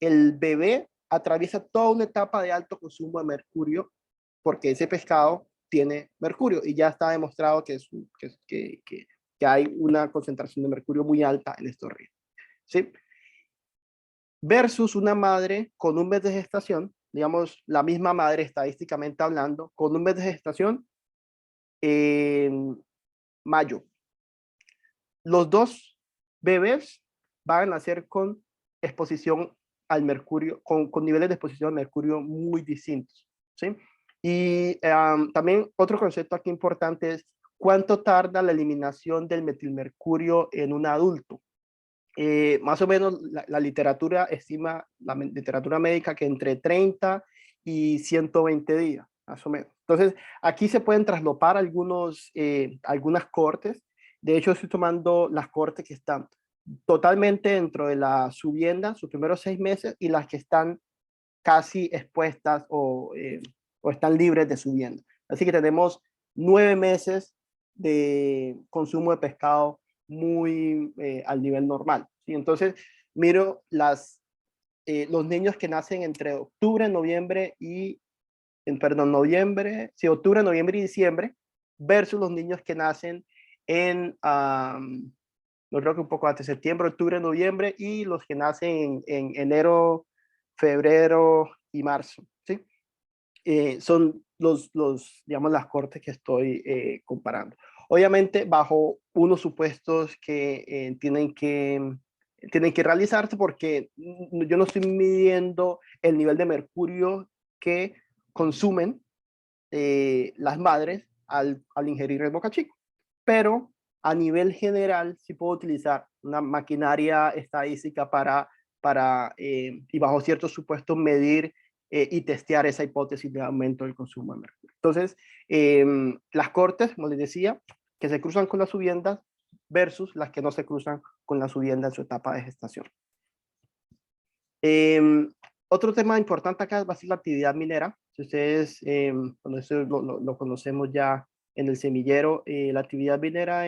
El bebé atraviesa toda una etapa de alto consumo de mercurio porque ese pescado tiene mercurio y ya está demostrado que hay una concentración de mercurio muy alta en estos ríos. ¿Sí? Versus una madre con un mes de gestación, digamos, la misma madre estadísticamente hablando, con un mes de gestación en mayo. Los dos bebés van a nacer con exposición al mercurio, con niveles de exposición al mercurio muy distintos. ¿Sí? Y también otro concepto aquí importante es cuánto tarda la eliminación del metilmercurio en un adulto. Más o menos la literatura estima, la literatura médica, que entre 30 y 120 días, más o menos. Entonces, aquí se pueden traslopar algunas cortes. De hecho, estoy tomando las cortes que están totalmente dentro de la subienda, sus primeros 6 meses, y las que están casi expuestas o están libres de subienda. Así que tenemos 9 meses de consumo de pescado muy al nivel normal. ¿Sí? Entonces, miro los niños que nacen entre octubre, noviembre y, noviembre, sí, octubre, noviembre y diciembre, versus los niños que nacen en, no creo que un poco antes, septiembre, octubre, noviembre, y los que nacen en enero, febrero y marzo. ¿Sí? Son digamos, las cortes que estoy comparando. Obviamente, bajo unos supuestos que tienen que realizarse, porque yo no estoy midiendo el nivel de mercurio que consumen las madres al ingerir el Boca Chico. Pero a nivel general sí puedo utilizar una maquinaria estadística y bajo ciertos supuestos medir y testear esa hipótesis de aumento del consumo de mercurio. Entonces, las cortes, como les decía, que se cruzan con las subiendas versus las que no se cruzan con la subienda en su etapa de gestación. Otro tema importante acá va a ser la actividad minera. Si ustedes, bueno, eso lo conocemos ya en el semillero, la actividad minera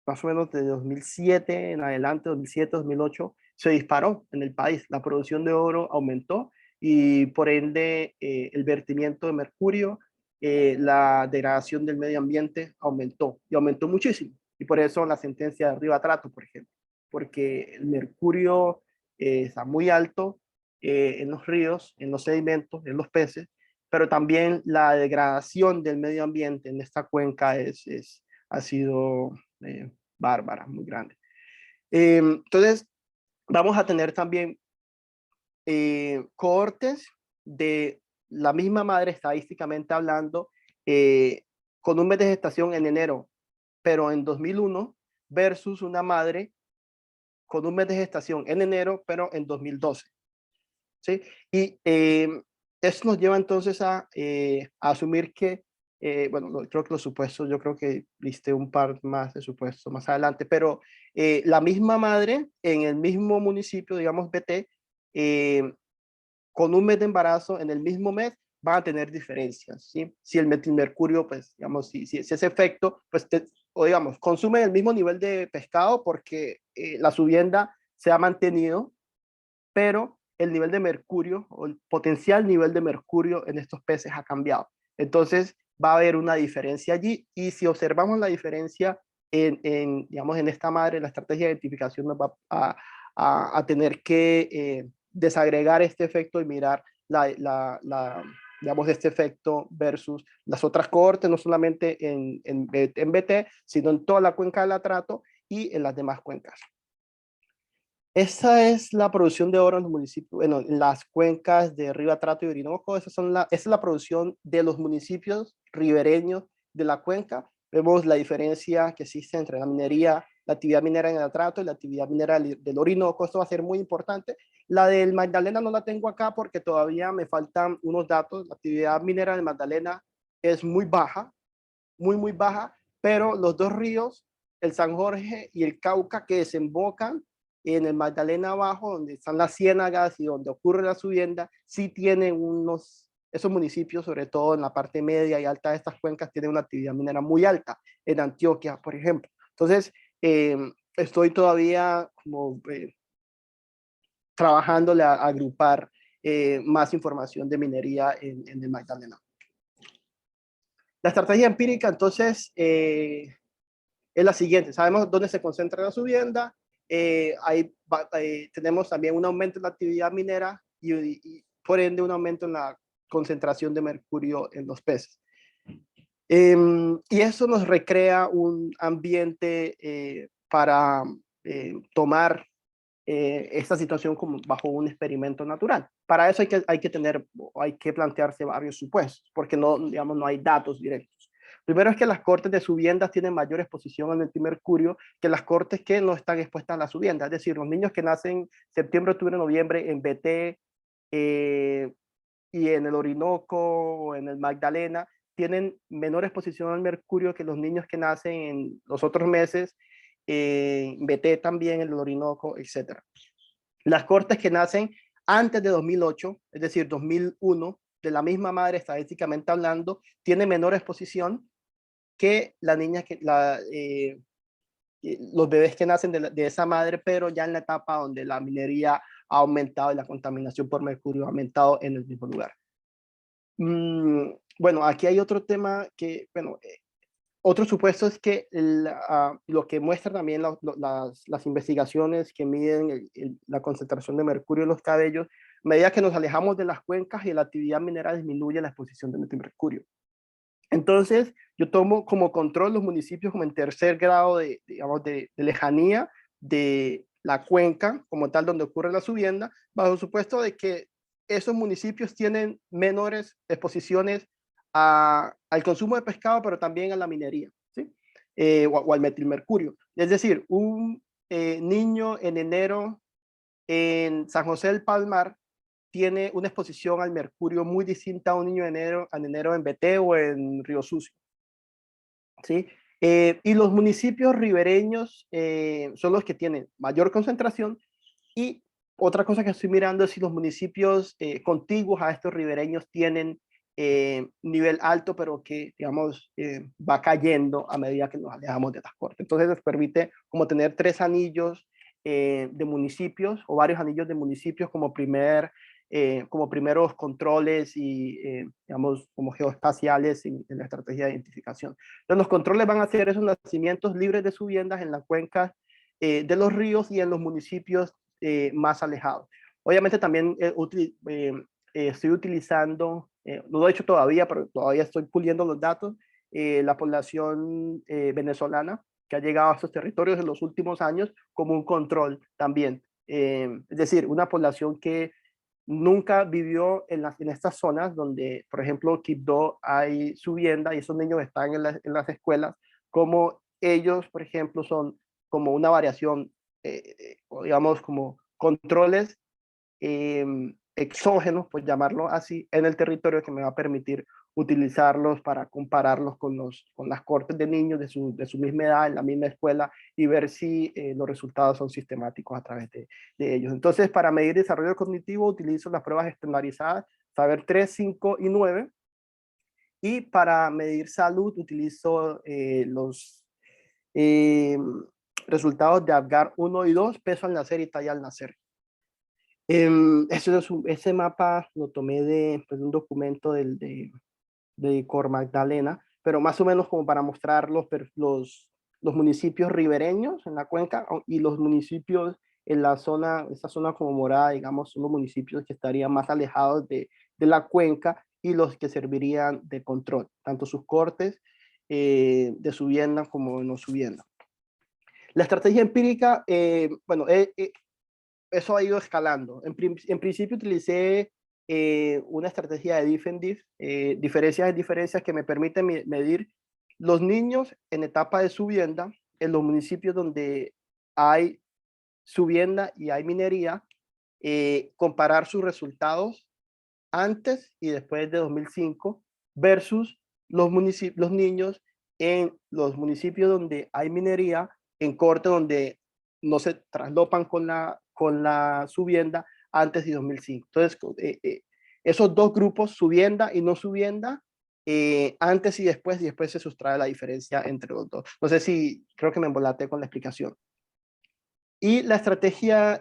más o menos de 2007 en adelante, 2007, 2008, se disparó en el país. La producción de oro aumentó y por ende el vertimiento de mercurio, la degradación del medio ambiente aumentó y aumentó muchísimo. Y por eso la sentencia de Río Atrato, por ejemplo, porque el mercurio está muy alto en los ríos, en los sedimentos, en los peces, pero también la degradación del medio ambiente en esta cuenca ha sido bárbara, muy grande. Entonces, vamos a tener también cohortes de la misma madre, estadísticamente hablando, con un mes de gestación en enero, pero en 2001, versus una madre con un mes de gestación en enero, pero en 2012. ¿Sí? Y eso nos lleva entonces a asumir que, bueno, creo que los supuestos, yo creo que listé un par más de supuestos más adelante, pero la misma madre en el mismo municipio, digamos BT, con un mes de embarazo, en el mismo mes, van a tener diferencias, ¿sí? Si el metilmercurio, pues, digamos, si ese efecto, pues, o digamos, consume el mismo nivel de pescado porque la subienda se ha mantenido, pero el nivel de mercurio o el potencial nivel de mercurio en estos peces ha cambiado. Entonces, va a haber una diferencia allí, y si observamos la diferencia digamos, en esta madre, la estrategia de identificación nos va a tener que desagregar este efecto y mirar digamos, este efecto versus las otras cohortes, no solamente en BT, sino en toda la cuenca del Atrato y en las demás cuencas. Esa es la producción de oro en los municipios, bueno, en las cuencas de Río Atrato y Orinoco. Esa es la producción de los municipios ribereños de la cuenca. Vemos la diferencia que existe entre la minería, la actividad minera en el Atrato y la actividad minera del Orinoco. Esto va a ser muy importante. La del Magdalena no la tengo acá porque todavía me faltan unos datos. La actividad minera del Magdalena es muy baja, muy baja, pero los dos ríos, el San Jorge y el Cauca, que desembocan en el Magdalena abajo, donde están las ciénagas y donde ocurre la subienda, sí tienen esos municipios, sobre todo en la parte media y alta de estas cuencas, tienen una actividad minera muy alta, en Antioquia, por ejemplo. Entonces, estoy todavía como trabajándole a agrupar más información de minería en el Magdalena. La estrategia empírica, entonces, es la siguiente. Sabemos dónde se concentra la subienda. Tenemos también un aumento en la actividad minera y por ende un aumento en la concentración de mercurio en los peces. Y eso nos recrea un ambiente para tomar esta situación como bajo un experimento natural. Para eso hay que plantearse varios supuestos, porque no, digamos, no hay datos directos. Primero es que las cortes de subiendas tienen mayor exposición al mercurio que las cortes que no están expuestas a la subienda. Es decir, los niños que nacen septiembre, octubre, noviembre en BT y en el Orinoco o en el Magdalena tienen menor exposición al mercurio que los niños que nacen en los otros meses, BT también, en el Orinoco, etc. Las cortes que nacen antes de 2008, es decir, 2001, de la misma madre estadísticamente hablando, tienen menor exposición que la niña los bebés que nacen de esa madre, pero ya en la etapa donde la minería ha aumentado y la contaminación por mercurio ha aumentado en el mismo lugar. Bueno, aquí hay otro tema que, bueno, otro supuesto es que lo que muestran también las investigaciones que miden la concentración de mercurio en los cabellos, a medida que nos alejamos de las cuencas y la actividad minera disminuye la exposición de mercurio. Entonces, yo tomo como control los municipios como en tercer grado digamos, de lejanía de la cuenca, como tal, donde ocurre la subienda, bajo el supuesto de que esos municipios tienen menores exposiciones al consumo de pescado, pero también a la minería, ¿sí? O al metilmercurio. Es decir, un niño en enero en San José del Palmar tiene una exposición al mercurio muy distinta a un niño en enero en BT o en Río Sucio, ¿sí? Y los municipios ribereños son los que tienen mayor concentración. Y otra cosa que estoy mirando es si los municipios contiguos a estos ribereños tienen nivel alto, pero que, digamos, va cayendo a medida que nos alejamos de las cortes. Entonces nos permite como tener 3 anillos de municipios o varios anillos de municipios como primeros controles y, digamos, como geoespaciales en la estrategia de identificación. Entonces los controles van a ser esos nacimientos libres de subiendas en las cuencas de los ríos y en los municipios más alejados. Obviamente también estoy utilizando, no lo he hecho todavía, pero todavía estoy puliendo los datos, la población venezolana que ha llegado a estos territorios en los últimos años como un control también. Es decir, una población que nunca vivió en estas zonas donde, por ejemplo, Quibdó hay subienda y esos niños están en las escuelas, como ellos, por ejemplo, son como una variación, o digamos, como controles exógenos, pues llamarlo así, en el territorio que me va a permitir utilizarlos para compararlos con las cortes de niños de su misma edad en la misma escuela y ver si los resultados son sistemáticos a través de ellos. Entonces, para medir desarrollo cognitivo utilizo las pruebas estandarizadas, Saber 3, 5 y 9. Y para medir salud utilizo los resultados de Apgar 1 y 2, peso al nacer y talla al nacer. Ese mapa lo tomé de un documento de Cor Magdalena, pero más o menos como para mostrar los municipios ribereños en la cuenca y los municipios en la zona, esta zona como morada, digamos, son los municipios que estarían más alejados de la cuenca y los que servirían de control, tanto sus cortes de subienda como de no subienda. La estrategia empírica, bueno, eso ha ido escalando. En principio utilicé una estrategia de diff and diff, diferencias que me permiten medir los niños en etapa de subienda en los municipios donde hay subienda y hay minería, comparar sus resultados antes y después de 2005 versus los niños en los municipios donde hay minería, en corte donde no se traslopan con la subienda antes de 2005. Entonces, esos dos grupos, subienda y no subienda, antes y después se sustrae la diferencia entre los dos. No sé si, creo que me embolaté con la explicación. Y la estrategia,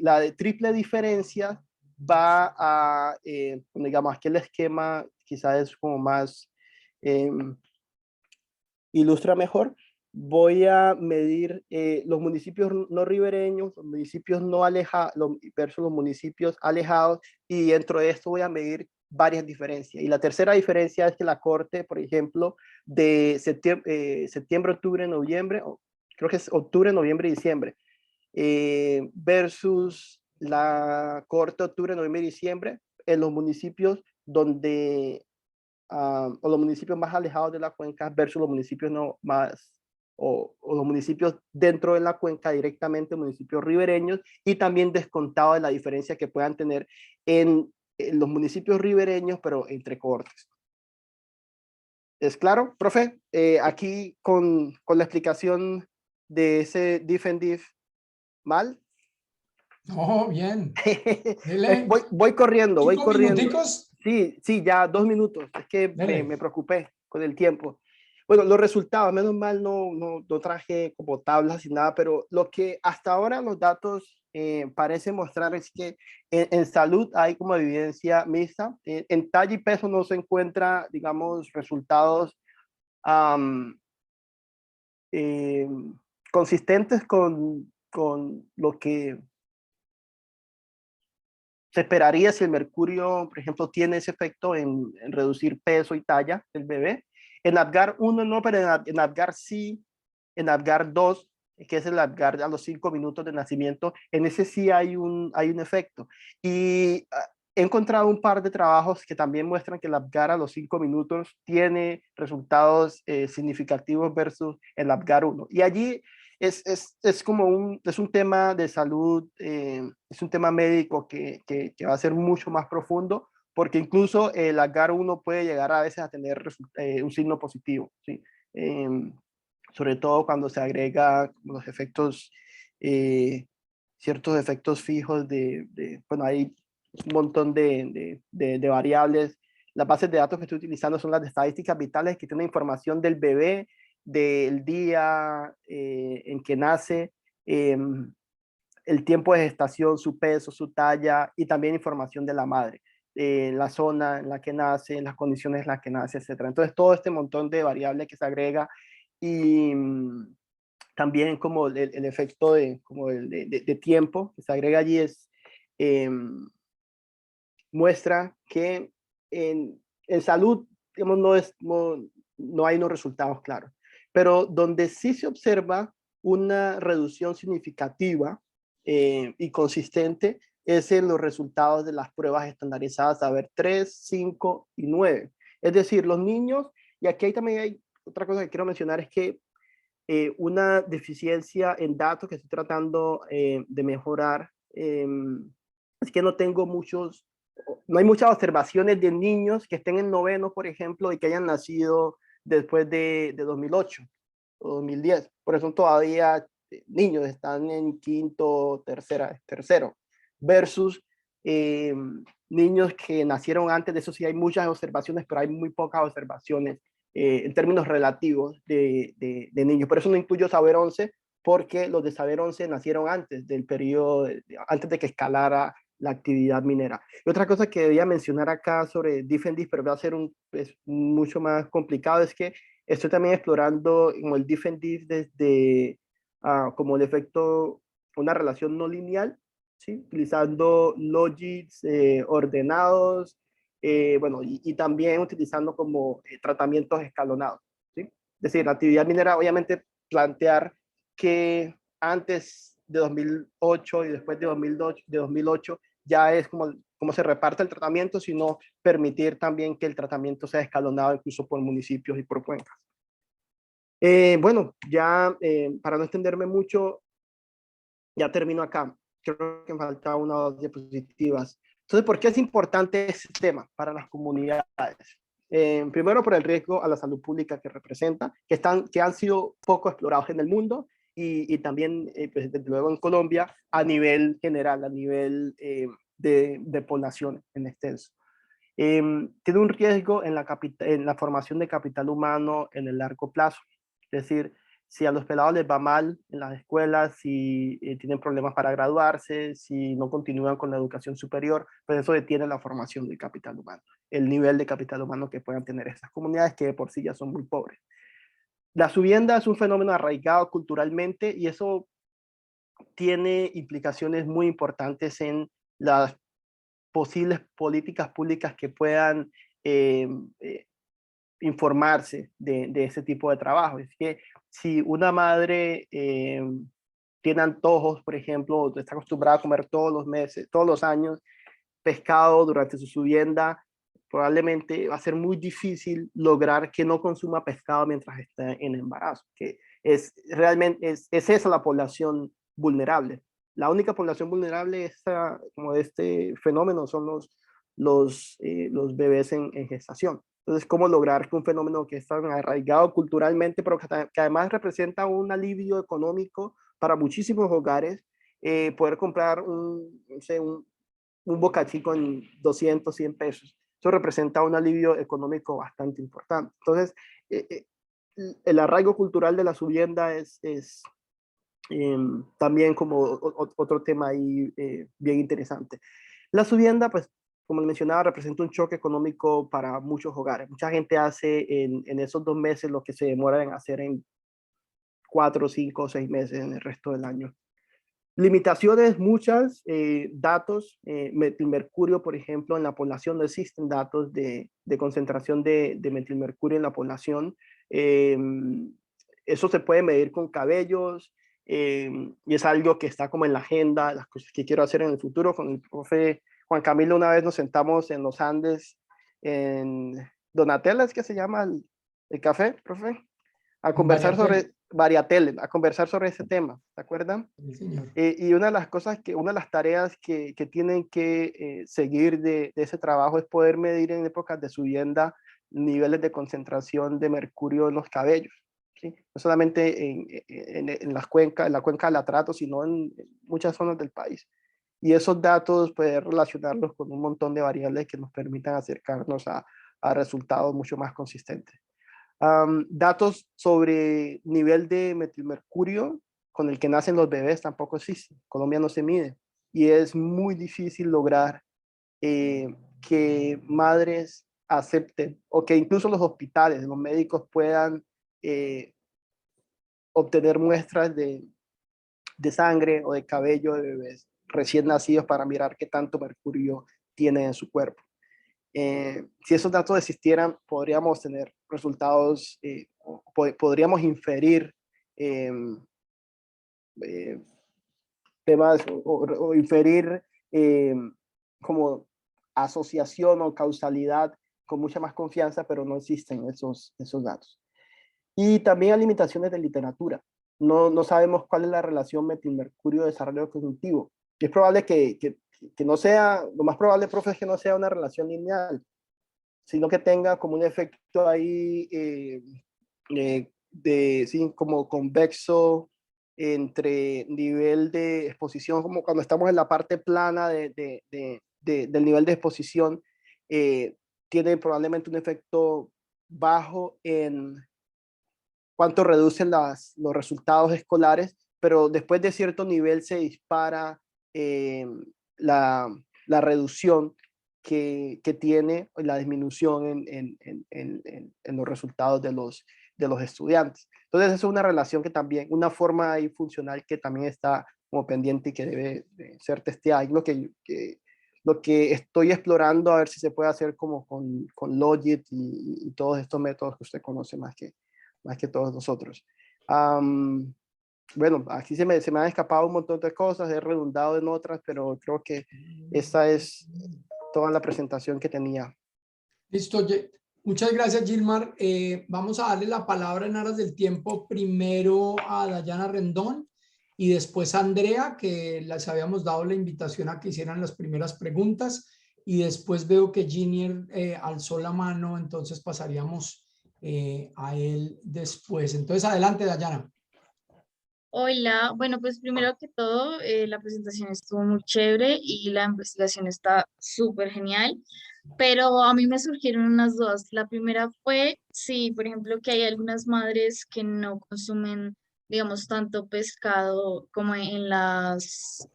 la de triple diferencia, va a, digamos, aquí el esquema quizás es como más, ilustra mejor. Voy a medir los municipios no ribereños, los municipios no alejados versus los municipios alejados, y dentro de esto voy a medir varias diferencias. Y la tercera diferencia es que la Corte, por ejemplo, de septiembre, octubre, noviembre, creo que es octubre, noviembre y diciembre, versus la Corte octubre, noviembre y diciembre en los municipios donde, o los municipios más alejados de la cuenca versus los municipios no más, o los municipios dentro de la cuenca directamente, municipios ribereños, y también descontado de la diferencia que puedan tener en los municipios ribereños, pero entre cortes. ¿Es claro, profe? Aquí con la explicación de ese diff and diff, ¿mal? No, bien. Dele. voy corriendo, voy 5 corriendo. minuticos. Sí, ya 2 minutos. Es que me preocupé con el tiempo. Bueno, los resultados, menos mal no traje como tablas y nada, pero lo que hasta ahora los datos parecen mostrar es que en salud hay como evidencia mixta. En talla y peso no se encuentra, digamos, resultados consistentes con lo que se esperaría si el mercurio, por ejemplo, tiene ese efecto en reducir peso y talla del bebé. En Apgar 1 no, pero en Apgar sí, en Apgar 2, que es el Apgar a los 5 minutos de nacimiento, en ese sí hay un efecto. Y he encontrado un par de trabajos que también muestran que el Apgar a los 5 minutos tiene resultados significativos versus el Apgar 1. Y allí es como un tema de salud, es un tema médico que va a ser mucho más profundo, porque incluso el Apgar 1 puede llegar a veces a tener un signo positivo, ¿sí? Sobre todo cuando se agrega los efectos, ciertos efectos fijos bueno, hay un montón de variables. Las bases de datos que estoy utilizando son las de estadísticas vitales, que tienen información del bebé, del día en que nace, el tiempo de gestación, su peso, su talla, y también información de la madre, la zona en la que nace, las condiciones en las que nace, etc. Entonces, todo este montón de variables que se agrega, y también como el efecto de tiempo que se agrega allí muestra que en salud, digamos, no hay unos resultados claros. Pero donde sí se observa una reducción significativa y consistente es en los resultados de las pruebas estandarizadas, a ver, 3, 5 y 9. Es decir, los niños, y aquí también hay otra cosa que quiero mencionar, es que una deficiencia en datos que estoy tratando de mejorar es que no hay muchas observaciones de niños que estén en noveno, por ejemplo, y que hayan nacido después de 2008 o 2010. Por eso todavía niños están en quinto, tercero, versus niños que nacieron antes. De eso sí hay muchas observaciones, pero hay muy pocas observaciones en términos relativos de niños. Por eso no incluyo Saber 11, porque los de Saber 11 nacieron antes del periodo, antes de que escalara la actividad minera. Y otra cosa que debía mencionar acá sobre diff and diff, pero va a ser mucho más complicado, es que estoy también explorando como el diff and diff desde como el efecto una relación no lineal, ¿sí? Utilizando logits ordenados, bueno, y también utilizando como tratamientos escalonados, ¿sí? Es decir, la actividad minera, obviamente, plantear que antes de 2008 y después de 2008 ya es como se reparte el tratamiento, sino permitir también que el tratamiento sea escalonado incluso por municipios y por cuencas. Bueno, ya para no extenderme mucho, ya termino acá. Creo que me falta una o dos diapositivas. Entonces, ¿por qué es importante este tema para las comunidades? Primero, por el riesgo a la salud pública que representa, que han sido poco explorados en el mundo y también, pues, desde luego en Colombia, a nivel general, a nivel de población en extenso. Tiene un riesgo en la formación de capital humano en el largo plazo. Es decir, si a los pelados les va mal en las escuelas, si tienen problemas para graduarse, si no continúan con la educación superior, pues eso detiene la formación del capital humano, el nivel de capital humano que puedan tener estas comunidades que de por sí ya son muy pobres. La subienda es un fenómeno arraigado culturalmente y eso tiene implicaciones muy importantes en las posibles políticas públicas que puedan eh, eh, informarse de ese tipo de trabajo. Es que si una madre tiene antojos, por ejemplo, está acostumbrada a comer todos los meses, todos los años, pescado durante su subienda, probablemente va a ser muy difícil lograr que no consuma pescado mientras está en embarazo, que es realmente, es esa la población vulnerable. La única población vulnerable como de este fenómeno son los bebés en gestación. Entonces, ¿cómo lograr que un fenómeno que está arraigado culturalmente, pero que además representa un alivio económico para muchísimos hogares, poder comprar no sé, un bocachico en 200, 100 pesos? Eso representa un alivio económico bastante importante. Entonces, el arraigo cultural de la subienda es también como otro tema ahí bien interesante. La subienda, pues, como mencionaba, representa un choque económico para muchos hogares. Mucha gente hace en esos 2 meses lo que se demora en hacer en 4, 5 o 6 meses en el resto del año. Limitaciones muchas, datos, metilmercurio, por ejemplo, en la población no existen datos de concentración de metilmercurio en la población. Eso se puede medir con cabellos y es algo que está como en la agenda, las cosas que quiero hacer en el futuro. Con el profe Juan Camilo una vez nos sentamos en los Andes, en Donatella, es que se llama el café, profe, a conversar sobre Variatel, a conversar sobre ese tema, ¿se acuerdan? Sí, señor. Y una de las cosas una de las tareas que tienen que seguir de ese trabajo es poder medir en épocas de subienda niveles de concentración de mercurio en los cabellos, ¿sí? No solamente en la cuenca del Atrato, sino en muchas zonas del país. Y esos datos, poder relacionarlos con un montón de variables que nos permitan acercarnos a resultados mucho más consistentes. Datos sobre nivel de metilmercurio con el que nacen los bebés tampoco existen. Colombia no se mide y es muy difícil lograr que madres acepten o que incluso los hospitales, los médicos puedan obtener muestras de sangre o de cabello de bebés recién nacidos para mirar qué tanto mercurio tienen en su cuerpo. Si esos datos existieran, podríamos tener resultados, podríamos inferir eh, eh, temas o inferir como asociación o causalidad con mucha más confianza, pero no existen esos datos. Y también hay limitaciones de literatura. No sabemos cuál es la relación metilmercurio-desarrollo cognitivo. Y es probable que no sea, lo más probable, profe, es que no sea una relación lineal, sino que tenga como un efecto ahí sí, como convexo entre nivel de exposición, como cuando estamos en la parte plana del nivel de exposición, tiene probablemente un efecto bajo en cuánto reducen los resultados escolares, pero después de cierto nivel se dispara la reducción que tiene la disminución en los resultados de los estudiantes. Entonces, eso es una relación que también, una forma ahí funcional que también está como pendiente y que debe de ser testeada. Y lo que estoy explorando a ver si se puede hacer como con Logit y todos estos métodos que usted conoce más que todos nosotros. Bueno, aquí se me han escapado un montón de cosas, he redundado en otras, pero creo que esta es toda la presentación que tenía. Listo. Muchas gracias, Gilmar. Vamos a darle la palabra en aras del tiempo primero a Dayana Rendón y después a Andrea, que les habíamos dado la invitación a que hicieran las primeras preguntas, y después veo que Ginier alzó la mano, entonces pasaríamos a él después. Entonces, adelante, Dayana. Hola, bueno, pues primero que todo, la presentación estuvo muy chévere y la investigación está súper genial, pero a mí me surgieron unas dudas. La primera fue si, por ejemplo, que hay algunas madres que no consumen, digamos, tanto pescado como en los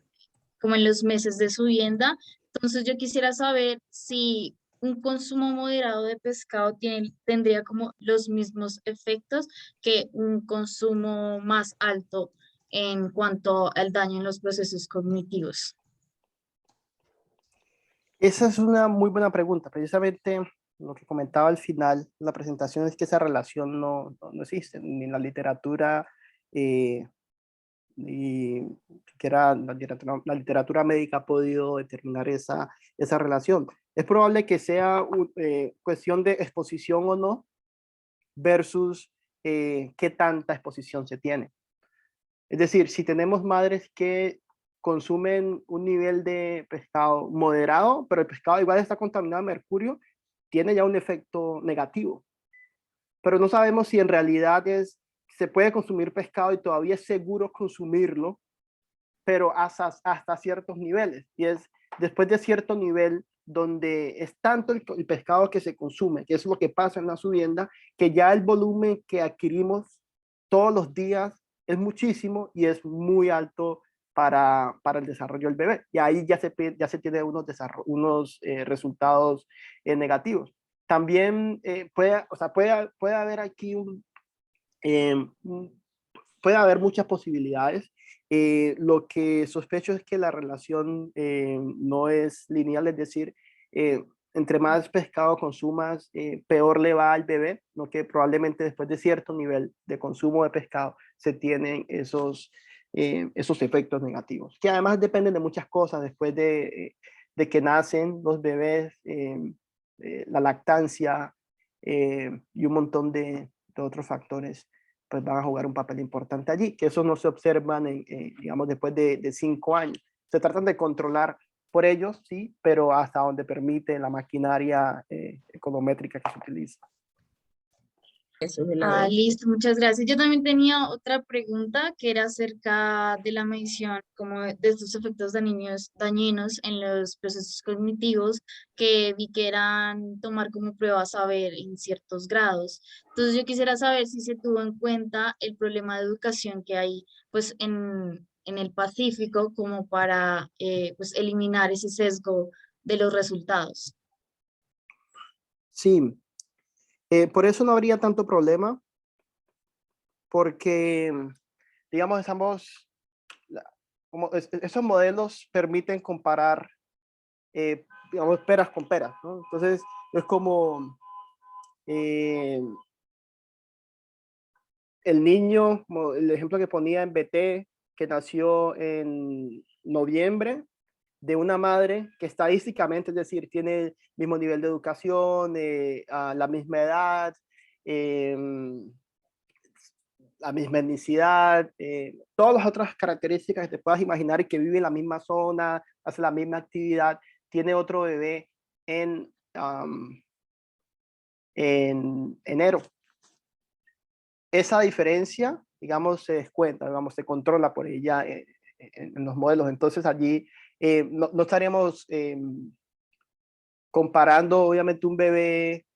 meses de su vivienda. Entonces yo quisiera saber si un consumo moderado de pescado tendría como los mismos efectos que un consumo más alto en cuanto al daño en los procesos cognitivos. Esa es una muy buena pregunta. Precisamente lo que comentaba al final de la presentación es que esa relación no existe, ni en la literatura, ni siquiera la literatura médica ha podido determinar esa relación. Es probable que sea cuestión de exposición o no versus qué tanta exposición se tiene. Es decir, si tenemos madres que consumen un nivel de pescado moderado, pero el pescado igual está contaminado de mercurio, tiene ya un efecto negativo. Pero no sabemos si en realidad se puede consumir pescado y todavía es seguro consumirlo, pero hasta ciertos niveles. Y es después de cierto nivel donde es tanto el pescado que se consume, que es lo que pasa en la subienda, que ya el volumen que adquirimos todos los días es muchísimo y es muy alto para el desarrollo del bebé. Y ahí ya se tiene unos resultados negativos. También puede haber aquí puede haber muchas posibilidades. Lo que sospecho es que la relación no es lineal, es decir, entre más pescado consumas, peor le va al bebé, ¿no? Que probablemente después de cierto nivel de consumo de pescado se tienen esos efectos negativos, que además dependen de muchas cosas después de que nacen los bebés, la lactancia y un montón de otros factores pues van a jugar un papel importante allí, que eso no se observan, digamos, después de 5 años. Se tratan de controlar por ellos, sí, pero hasta donde permite la maquinaria econométrica que se utiliza. Listo, muchas gracias. Yo también tenía otra pregunta que era acerca de la medición como de estos efectos dañinos en los procesos cognitivos, que vi que eran tomar como prueba a saber en ciertos grados. Entonces yo quisiera saber si se tuvo en cuenta el problema de educación que hay pues en el Pacífico como para pues eliminar ese sesgo de los resultados. Sí, por eso no habría tanto problema, porque, digamos, esos modelos permiten comparar, digamos, peras con peras, ¿no? Entonces, es como el niño, como el ejemplo que ponía en BT, que nació en noviembre, de una madre que estadísticamente, es decir, tiene el mismo nivel de educación, a la misma edad, la misma etnicidad, todas las otras características que te puedas imaginar y que vive en la misma zona, hace la misma actividad, tiene otro bebé en enero. Esa diferencia, digamos, se descuenta, digamos, se controla por ella en los modelos. Entonces allí no estaríamos comparando, obviamente, un bebé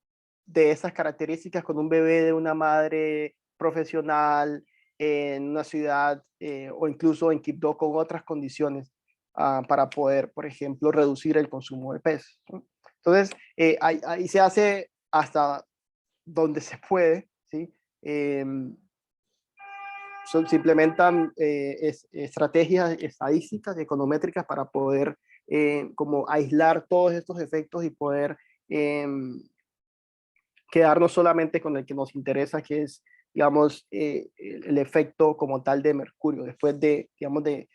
de esas características con un bebé de una madre profesional en una ciudad o incluso en Quibdó con otras condiciones para poder, por ejemplo, reducir el consumo de peces, ¿no? Entonces, ahí se hace hasta donde se puede, ¿sí? se implementan estrategias estadísticas, econométricas para poder como aislar todos estos efectos y poder quedarnos solamente con el que nos interesa, que es, digamos, el efecto como tal de mercurio, después de, digamos, de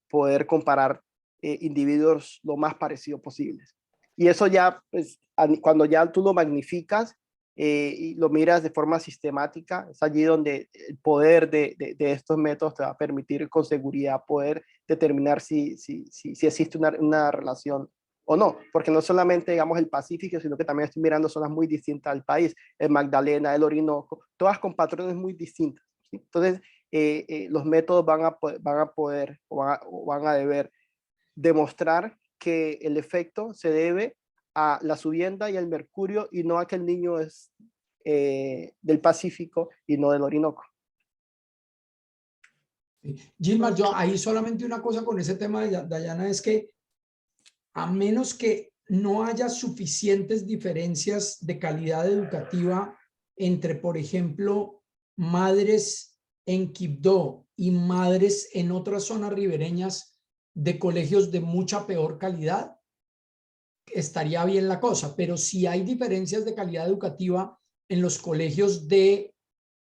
poder comparar individuos lo más parecidos posibles. Y eso ya, pues, cuando ya tú lo magnificas y lo miras de forma sistemática, es allí donde el poder de estos métodos te va a permitir con seguridad poder determinar si existe una relación o no, porque no solamente, digamos, el Pacífico, sino que también estoy mirando zonas muy distintas al país, el Magdalena, el Orinoco, todas con patrones muy distintos, ¿sí? Entonces, los métodos van a poder o van a deber demostrar que el efecto se debe a la subienda y el mercurio y no a que el niño es del Pacífico y no del Orinoco. Gilmar, yo ahí solamente una cosa con ese tema de Dayana es que a menos que no haya suficientes diferencias de calidad educativa entre, por ejemplo, madres en Quibdó y madres en otras zonas ribereñas de colegios de mucha peor calidad, estaría bien la cosa. Pero si hay diferencias de calidad educativa en los colegios de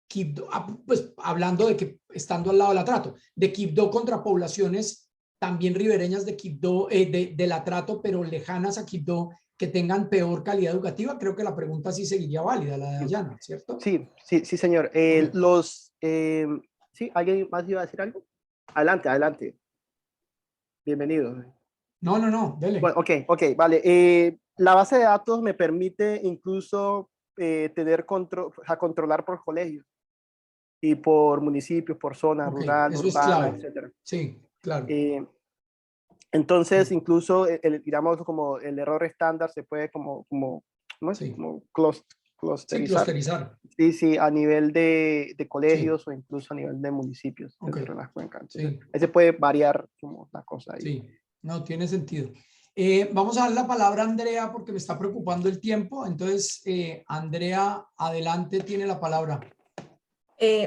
Quibdó, pues hablando de que estando al lado del Atrato, de Quibdó contra poblaciones también ribereñas de Quibdó, del Atrato, pero lejanas a Quibdó, que tengan peor calidad educativa, creo que la pregunta sí seguiría válida, la de Dayana, ¿cierto? Sí, señor. Okay. ¿Sí? ¿Alguien más iba a decir algo? Adelante, adelante. Bienvenido. No, dele. Bueno, ok, vale. La base de datos me permite incluso controlar por colegios y por municipios, por zona rural, Eso es urbana, clave. etc. Sí, claro. Entonces, incluso, digamos, como el error estándar se puede ¿cómo es? Sí. Como Sí, clusterizar. clusterizar. Sí, a nivel de Sí. colegios o incluso a nivel de municipios Ok. dentro de las cuencas. Entonces, Sí. ese puede variar como la cosa ahí. Sí, no, tiene sentido. Vamos a dar la palabra a Andrea porque me está preocupando el tiempo. Entonces, Andrea, adelante, tiene la palabra.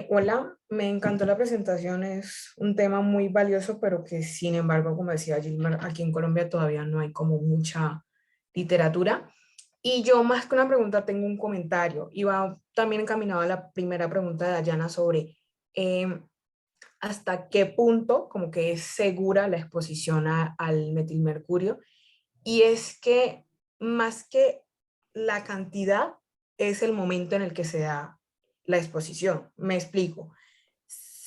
Hola, me encantó la presentación, es un tema muy valioso, pero que sin embargo, como decía Gilmar, aquí en Colombia todavía no hay como mucha literatura. Y yo más que una pregunta tengo un comentario. Iba también encaminado a la primera pregunta de Dayana sobre hasta qué punto como que es segura la exposición al metilmercurio. Y es que más que la cantidad, es el momento en el que se da la exposición. Me explico.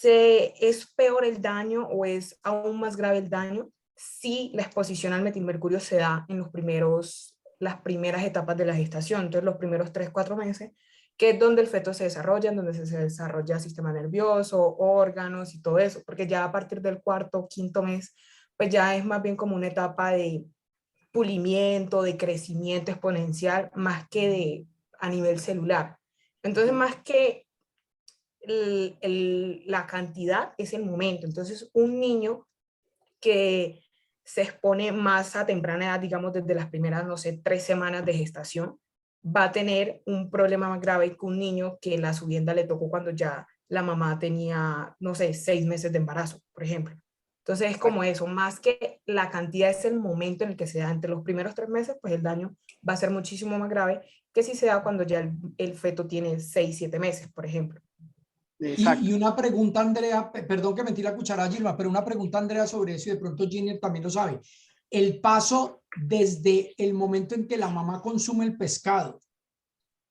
¿Es peor el daño o es aún más grave el daño si la exposición al metilmercurio se da en las primeras etapas de la gestación? Entonces, los primeros 3-4 meses, que es donde el feto se desarrolla, donde se desarrolla el sistema nervioso, órganos y todo eso, porque ya a partir del 4-5 mes, pues ya es más bien como una etapa de pulimiento, de crecimiento exponencial, más que a nivel celular. Entonces, más que la cantidad, es el momento. Entonces, un niño que se expone más a temprana edad, digamos desde las primeras, no sé, 3 semanas de gestación, va a tener un problema más grave que un niño que la subienda le tocó cuando ya la mamá tenía, no sé, 6 meses de embarazo, por ejemplo. Entonces es como eso, más que la cantidad es el momento en el que se da. Entre los primeros 3 meses, pues el daño va a ser muchísimo más grave que si se da cuando ya el feto tiene 6-7 meses, por ejemplo. Y una pregunta, Andrea, perdón que metí la cuchara, Gilma, pero una pregunta, Andrea, sobre eso, y de pronto Giner también lo sabe. El paso desde el momento en que la mamá consume el pescado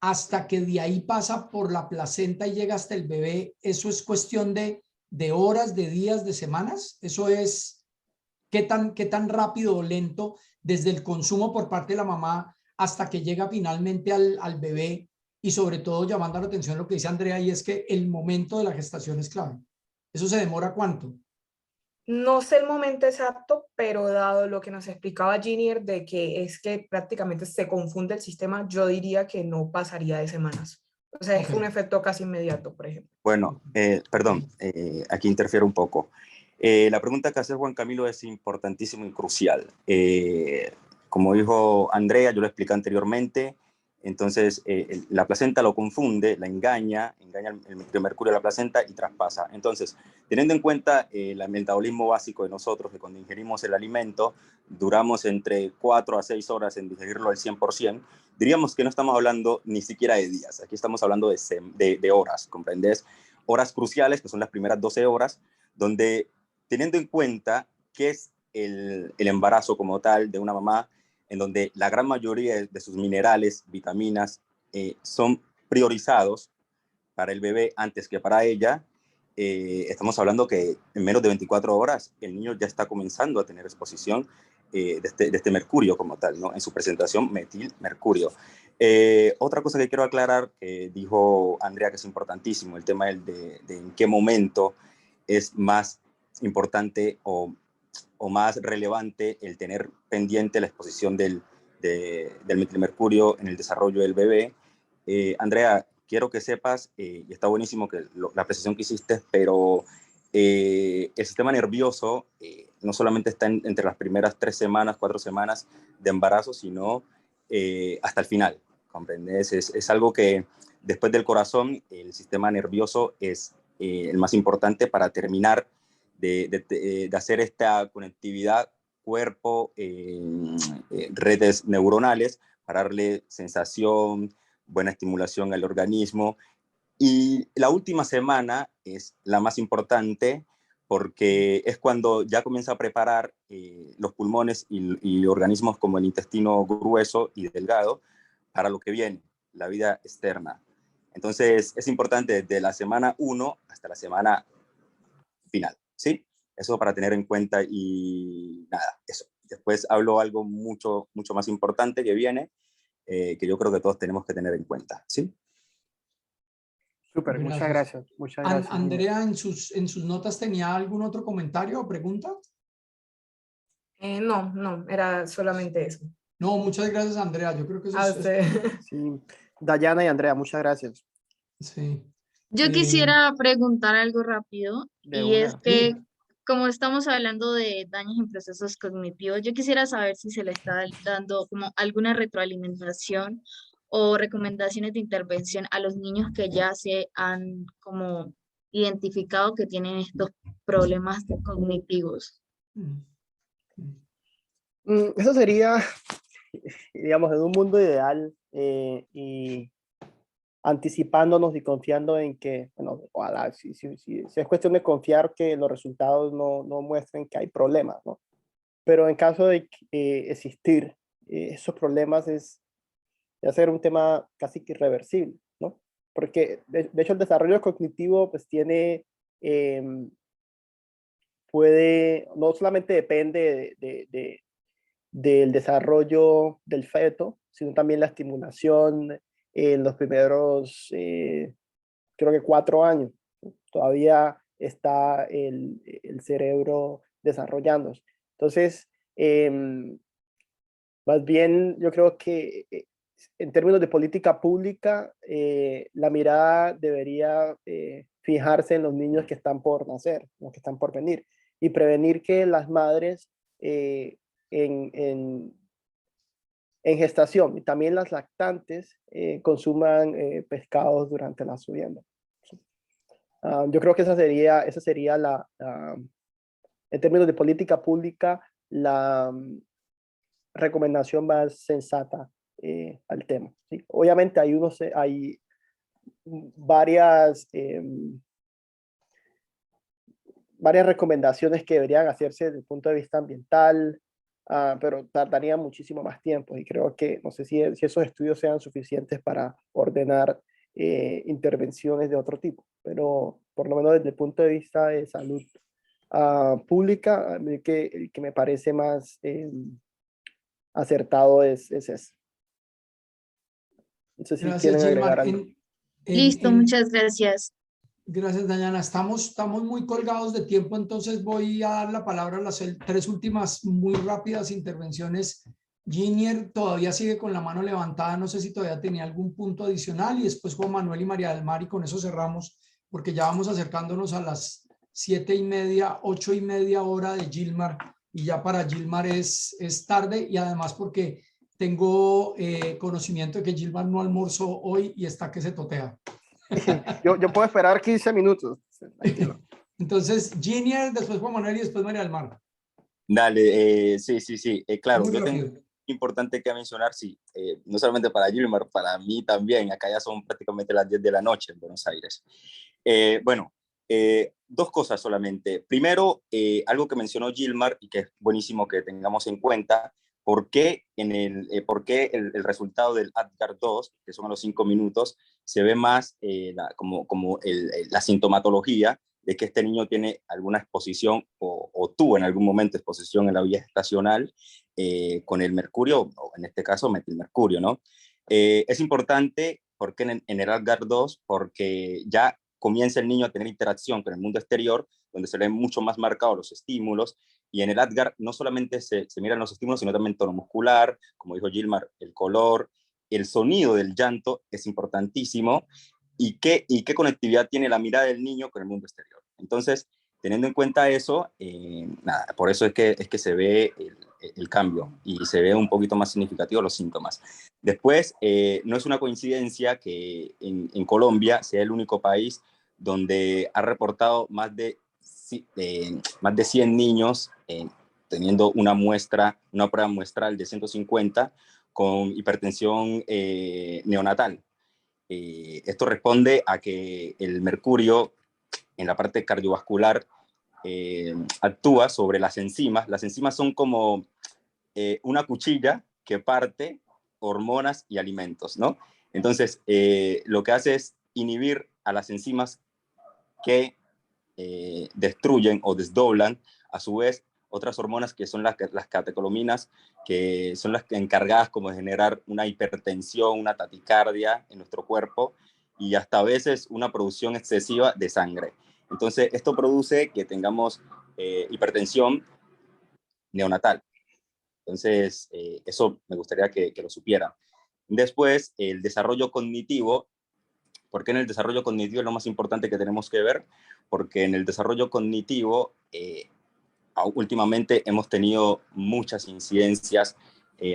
hasta que de ahí pasa por la placenta y llega hasta el bebé, ¿eso es cuestión de horas, de días, de semanas? ¿Eso es qué tan rápido o lento desde el consumo por parte de la mamá hasta que llega finalmente al bebé? Y sobre todo llamando la atención lo que dice Andrea, y es que el momento de la gestación es clave. ¿Eso se demora cuánto? No sé el momento exacto, pero dado lo que nos explicaba Ginier de que es que prácticamente se confunde el sistema, yo diría que no pasaría de semanas. O sea, es un efecto casi inmediato, por ejemplo. Bueno, perdón, aquí interfiero un poco. La pregunta que hace Juan Camilo es importantísima y crucial. Como dijo Andrea, yo lo expliqué anteriormente, Entonces, la placenta lo confunde, la engaña el metilmercurio de la placenta y traspasa. Entonces, teniendo en cuenta el metabolismo básico de nosotros, que cuando ingerimos el alimento, duramos entre 4 a 6 horas en digerirlo al 100%, diríamos que no estamos hablando ni siquiera de días, aquí estamos hablando de horas, ¿comprendes? Horas cruciales, que son las primeras 12 horas, donde, teniendo en cuenta que es el embarazo como tal de una mamá, en donde la gran mayoría de sus minerales, vitaminas, son priorizados para el bebé antes que para ella, estamos hablando que en menos de 24 horas el niño ya está comenzando a tener exposición de este mercurio como tal, ¿no? En su presentación, metilmercurio. Otra cosa que quiero aclarar, que dijo Andrea, que es importantísimo, el tema de en qué momento es más importante o más relevante el tener pendiente la exposición del metilmercurio en el desarrollo del bebé. Andrea, quiero que sepas, y está buenísimo la precisión que hiciste, pero el sistema nervioso no solamente está entre las primeras 3 semanas, 4 semanas de embarazo, sino hasta el final, ¿comprendes? Es algo que después del corazón, el sistema nervioso es el más importante para terminar de hacer esta conectividad cuerpo, redes neuronales, para darle sensación, buena estimulación al organismo. Y la última semana es la más importante porque es cuando ya comienza a preparar los pulmones y organismos como el intestino grueso y delgado para lo que viene, la vida externa. Entonces es importante desde la semana 1 hasta la semana final, ¿sí? Eso para tener en cuenta y nada, eso. Después hablo algo mucho más importante que viene, que yo creo que todos tenemos que tener en cuenta, ¿sí? Súper, muchas gracias. Muchas gracias. Andrea, en sus notas, ¿tenía algún otro comentario o pregunta? No, era solamente eso. No, muchas gracias, Andrea. Yo creo que eso A es... usted. Sí, Dayana y Andrea, muchas gracias. Sí. Yo quisiera preguntar algo rápido De y es una. que como estamos hablando de daños en procesos cognitivos, yo quisiera saber si se le está dando como alguna retroalimentación o recomendaciones de intervención a los niños que ya se han como identificado que tienen estos problemas cognitivos. Eso sería, digamos, en un mundo ideal y anticipándonos y confiando en que, bueno, ojalá, si es cuestión de confiar que los resultados no muestren que hay problemas, ¿no? Pero en caso de existir esos problemas es ya ser un tema casi que irreversible, ¿no? Porque de hecho el desarrollo cognitivo pues tiene, no solamente depende del desarrollo del feto, sino también la estimulación en los primeros, creo que 4 años. Todavía está el cerebro desarrollándose. Entonces, más bien yo creo que en términos de política pública, la mirada debería fijarse en los niños que están por nacer, los que están por venir, y prevenir que las madres en gestación y también las lactantes consuman pescados durante la subienda. Yo creo que esa sería en términos de política pública, la recomendación más sensata al tema, ¿sí? Obviamente hay varias recomendaciones que deberían hacerse desde el punto de vista ambiental, pero tardaría muchísimo más tiempo y creo que no sé si esos estudios sean suficientes para ordenar intervenciones de otro tipo, pero por lo menos desde el punto de vista de salud pública, el que me parece más acertado es ese. No sé si Gracias, quieren agregar Gilmar. algo. Listo, muchas gracias. Gracias, Dayana. Estamos muy colgados de tiempo, entonces voy a dar la palabra a las 3 últimas muy rápidas intervenciones. Ginier todavía sigue con la mano levantada, no sé si todavía tenía algún punto adicional, y después Juan Manuel y María del Mar, y con eso cerramos, porque ya vamos acercándonos a las 7:30, 8:30 hora de Gilmar, y ya para Gilmar es tarde, y además porque tengo conocimiento de que Gilmar no almorzó hoy y está que se totea. Yo puedo esperar 15 minutos. Tranquilo. Entonces, Ginier, después Juan Manuel y después María del Mar. Dale, sí. Claro, Muy yo tengo rápido. importante que mencionar, sí, no solamente para Gilmar, para mí también. Acá ya son prácticamente las 10 de la noche en Buenos Aires. Bueno, dos cosas solamente. Primero, algo que mencionó Gilmar y que es buenísimo que tengamos en cuenta, por qué el resultado del ADGAR 2, que son a los 5 minutos, se ve más la sintomatología de que este niño tiene alguna exposición o tuvo en algún momento exposición en la vía gestacional con el mercurio, o en este caso metilmercurio, ¿no? Es importante porque en el ADGAR 2, porque ya comienza el niño a tener interacción con el mundo exterior, donde se ven mucho más marcados los estímulos, y en el ADGAR no solamente se miran los estímulos, sino también tono muscular, como dijo Gilmar, el color, el sonido del llanto es importantísimo, y qué conectividad tiene la mirada del niño con el mundo exterior. Entonces, teniendo en cuenta eso, nada, por eso es que se ve el cambio y se ve un poquito más significativo los síntomas. Después, no es una coincidencia que en Colombia sea el único país donde ha reportado más de 100 niños teniendo una prueba muestral de 150 con hipertensión neonatal. Esto responde a que el mercurio en la parte cardiovascular actúa sobre las enzimas. Las enzimas son como una cuchilla que parte hormonas y alimentos, ¿no? Entonces, lo que hace es inhibir a las enzimas que destruyen o desdoblan, a su vez, otras hormonas que son las catecolaminas, que son las encargadas como de generar una hipertensión, una taticardia en nuestro cuerpo y hasta a veces una producción excesiva de sangre. Entonces, esto produce que tengamos hipertensión neonatal. Entonces, eso me gustaría que lo supieran. Después, el desarrollo cognitivo. ¿Por qué en el desarrollo cognitivo es lo más importante que tenemos que ver? Porque en el desarrollo cognitivo, últimamente hemos tenido muchas incidencias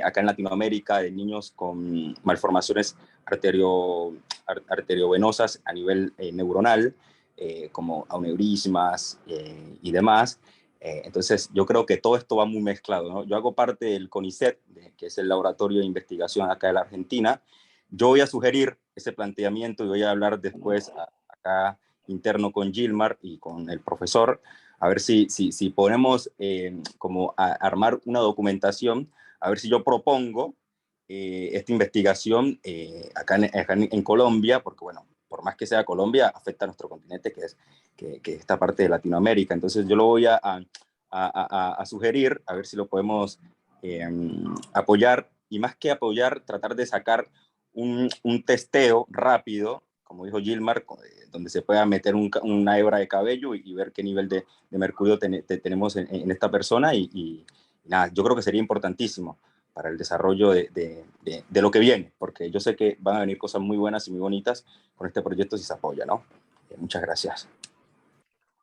acá en Latinoamérica de niños con malformaciones arteriovenosas a nivel neuronal, como aneurismas y demás. Entonces, yo creo que todo esto va muy mezclado, ¿no? Yo hago parte del CONICET, que es el laboratorio de investigación acá de la Argentina. Yo voy a sugerir ese planteamiento y voy a hablar después acá interno con Gilmar y con el profesor, a ver si podemos como armar una documentación, a ver si yo propongo esta investigación acá en Colombia, porque bueno, por más que sea Colombia, afecta a nuestro continente, que esta parte de Latinoamérica. Entonces yo lo voy a sugerir, a ver si lo podemos apoyar, y más que apoyar, tratar de sacar un testeo rápido, como dijo Gilmar, donde se pueda meter una hebra de cabello y ver qué nivel de mercurio tenemos en esta persona y nada, yo creo que sería importantísimo para el desarrollo de lo que viene, porque yo sé que van a venir cosas muy buenas y muy bonitas con este proyecto si se apoya, ¿no? Muchas gracias.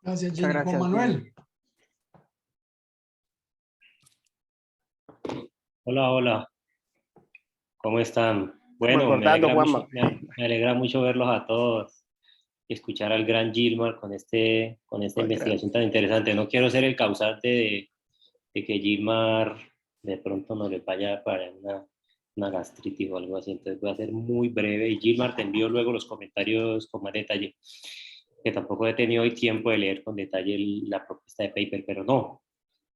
Gracias, Muchas Ginier. Juan gracias, Manuel. Hola, hola, ¿cómo están? Bueno, Recordando, Juanma. me alegra mucho verlos a todos y escuchar al gran Gilmar con esta investigación tan interesante. No quiero ser el causante de que Gilmar de pronto no le vaya para una gastritis o algo así, entonces voy a ser muy breve y Gilmar te envío luego los comentarios con más detalle, que tampoco he tenido hoy tiempo de leer con detalle la propuesta de paper, pero no.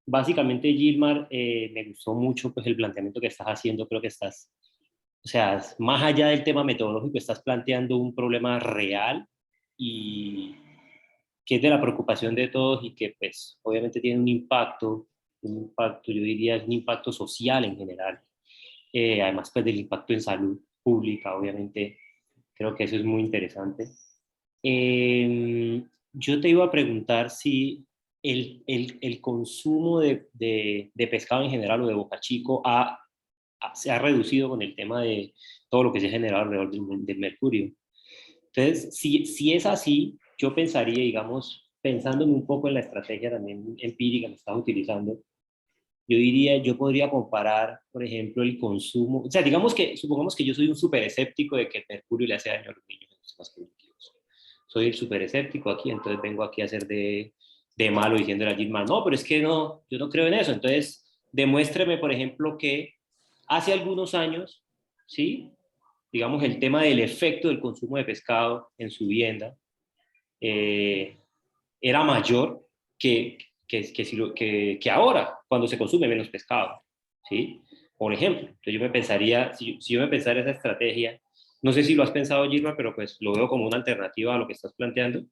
Básicamente, Gilmar, me gustó mucho pues, el planteamiento que estás haciendo. Creo que estás, o sea, más allá del tema metodológico, estás planteando un problema real y que es de la preocupación de todos y que pues obviamente tiene un impacto, yo diría, es un impacto social en general. Además pues del impacto en salud pública, obviamente, creo que eso es muy interesante. Yo te iba a preguntar si el consumo de pescado en general o de Boca Chico se ha reducido con el tema de todo lo que se ha generado alrededor del mercurio. Entonces, si es así, yo pensaría, digamos, pensándome un poco en la estrategia también empírica que estás utilizando, yo podría comparar, por ejemplo, el consumo, o sea, supongamos que yo soy un súper escéptico de que el mercurio le hace daño a los niños en los sistemas cognitivos. Soy el súper escéptico aquí, entonces vengo aquí a hacer de malo diciéndole a Gilmar, no, pero es que no, yo no creo en eso. Entonces, demuéstreme, por ejemplo, que hace algunos años, ¿sí? Digamos, el tema del efecto del consumo de pescado en su vivienda era mayor que ahora, cuando se consume menos pescado, ¿sí? Por ejemplo, entonces yo me pensaría, si yo me pensara esa estrategia, no sé si lo has pensado, Gilmar, pero pues lo veo como una alternativa a lo que estás planteando.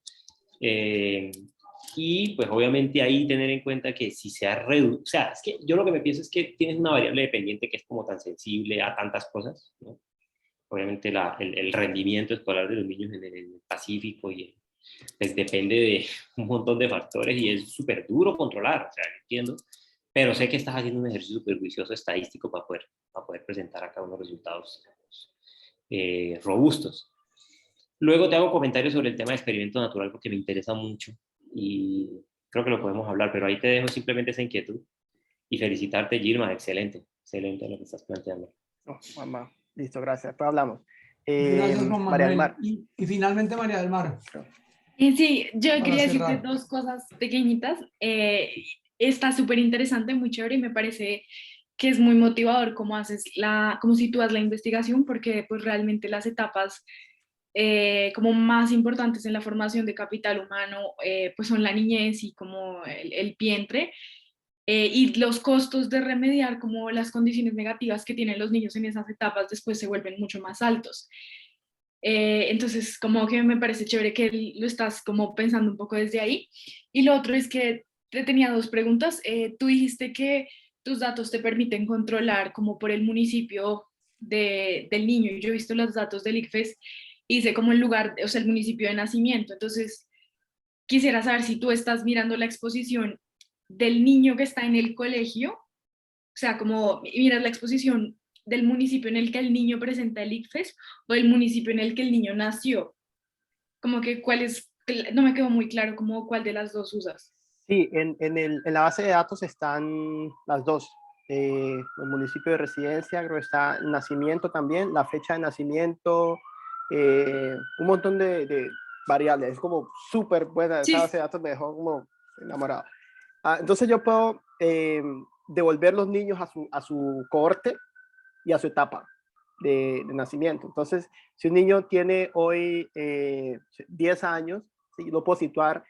Y pues obviamente ahí tener en cuenta que si se ha reducido, o sea, es que yo lo que me pienso es que tienes una variable dependiente que es como tan sensible a tantas cosas, ¿no? Obviamente el rendimiento escolar de los niños en el Pacífico pues depende de un montón de factores y es súper duro controlar, o sea, entiendo, pero sé que estás haciendo un ejercicio súper juicioso estadístico para poder presentar acá unos resultados robustos. Luego te hago comentarios sobre el tema de experimento natural porque me interesa mucho y creo que lo podemos hablar, pero ahí te dejo simplemente esa inquietud y felicitarte, Gilma, excelente, excelente lo que estás planteando. Oh, mamá. Listo, gracias. Después hablamos. Gracias, Juan María del Manuel. Mar. Y finalmente, María del Mar, Sí, yo para quería decirte cerrar. dos cosas pequeñitas. Está súper interesante, muy chévere y me parece que es muy motivador cómo sitúas la investigación porque pues realmente las etapas como más importantes en la formación de capital humano pues son la niñez y como el vientre y los costos de remediar como las condiciones negativas que tienen los niños en esas etapas después se vuelven mucho más altos. Entonces, como que me parece chévere que lo estás como pensando un poco desde ahí. Y lo otro es que te tenía dos preguntas. Tú dijiste que tus datos te permiten controlar como por el municipio del niño. Yo he visto los datos del ICFES y sé como el lugar, o sea, el municipio de nacimiento. Entonces, quisiera saber si tú estás mirando la exposición del niño que está en el colegio, o sea, como miras la exposición del municipio en el que el niño presenta el ICFES o el municipio en el que el niño nació. Como que cuál es, no me quedó muy claro como cuál de las dos usas. Sí, en la base de datos están las dos. El municipio de residencia, creo que está el nacimiento también, la fecha de nacimiento, un montón de variables. Es como súper buena. Esa Sí, base de datos me dejó como enamorado. Entonces yo puedo devolver los niños a su cohorte y a su etapa de nacimiento. Entonces, si un niño tiene hoy 10 años, ¿sí? Lo puedo situar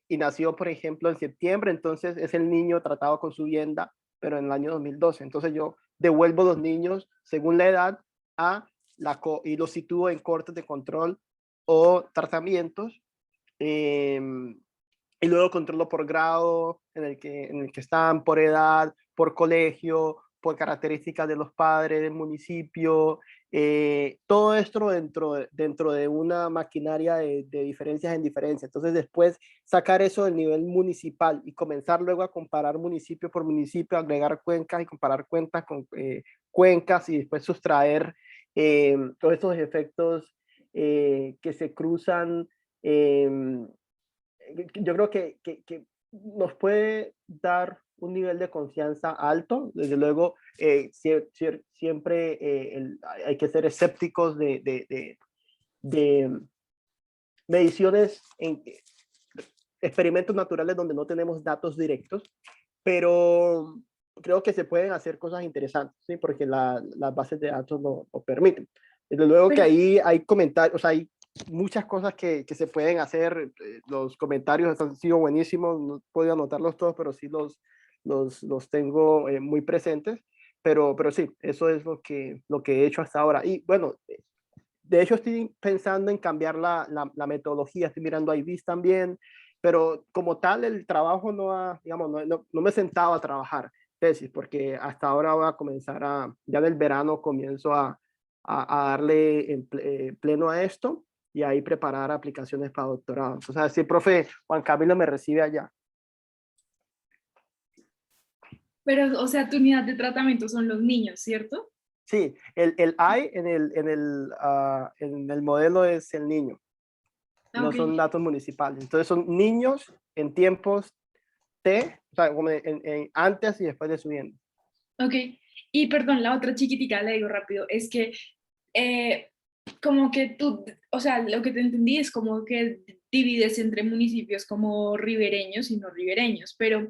y nació, por ejemplo, en septiembre, entonces es el niño tratado con su vienda, pero en el año 2012. Entonces yo devuelvo los niños según la edad y los sitúo en cortes de control o tratamientos. Y luego controlo por grado en el que están, por edad, por colegio, por características de los padres del municipio, todo esto dentro de una maquinaria de diferencias en diferencias. Entonces después sacar eso del nivel municipal y comenzar luego a comparar municipio por municipio, agregar cuencas y comparar cuentas con cuencas y después sustraer todos estos efectos que se cruzan. Yo creo que nos puede dar un nivel de confianza alto. Desde luego, siempre hay que ser escépticos de mediciones en experimentos naturales donde no tenemos datos directos, pero creo que se pueden hacer cosas interesantes, ¿sí? Porque las bases de datos lo permiten. Desde luego que ahí hay comentarios, hay muchas cosas que se pueden hacer. Los comentarios han sido buenísimos, no he podido anotarlos todos, pero sí los tengo muy presentes. Pero sí, eso es lo que he hecho hasta ahora. Y bueno, de hecho estoy pensando en cambiar la metodología, estoy mirando IVs también, pero como tal el trabajo no me he sentado a trabajar tesis, porque hasta ahora voy a comenzar ya del verano comienzo a darle en pleno a esto y ahí preparar aplicaciones para doctorados. O sea, si el profe Juan Camilo me recibe allá. pero o sea, tu unidad de tratamiento son los niños, ¿cierto? Sí, el I en el modelo es el niño, no Ok. son datos municipales. Entonces son niños en tiempos esté, o sea, como antes y después de subiendo. Ok, y perdón, la otra chiquitica, le digo rápido, es que como que tú, o sea, lo que te entendí es como que divides entre municipios como ribereños y no ribereños, pero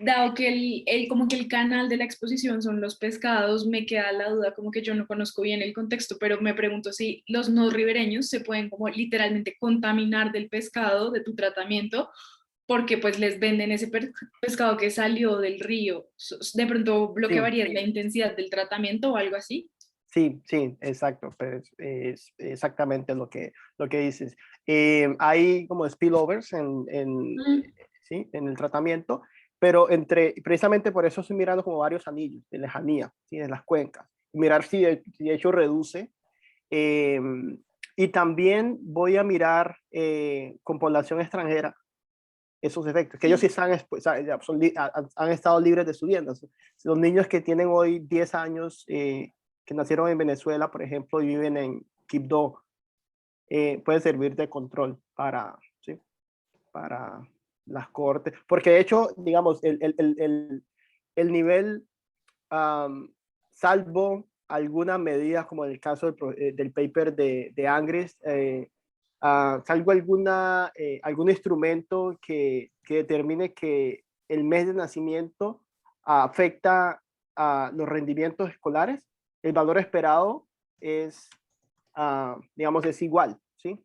dado que como que el canal de la exposición son los pescados, me queda la duda, como que yo no conozco bien el contexto, pero me pregunto si los no ribereños se pueden como literalmente contaminar del pescado, de tu tratamiento, porque pues les venden ese pescado que salió del río. De pronto lo que Sí. varía es la intensidad del tratamiento o algo así. Sí, sí, exacto, pues, es exactamente lo que dices. Hay como spillovers ¿sí? En el tratamiento, pero precisamente por eso estoy mirando como varios anillos de lejanía, ¿sí? En las cuencas, mirar si de hecho reduce. Y también voy a mirar con población extranjera esos efectos, que ellos sí han estado libres de subiendas. Los niños que tienen hoy 10 años, que nacieron en Venezuela, por ejemplo, y viven en Quibdó, puede servir de control ¿sí? Para las cortes, porque de hecho, digamos, el nivel, salvo algunas medidas, como el caso del paper de Angres, salvo algún instrumento que determine que el mes de nacimiento afecta a los rendimientos escolares, el valor esperado es, digamos, es igual, ¿sí?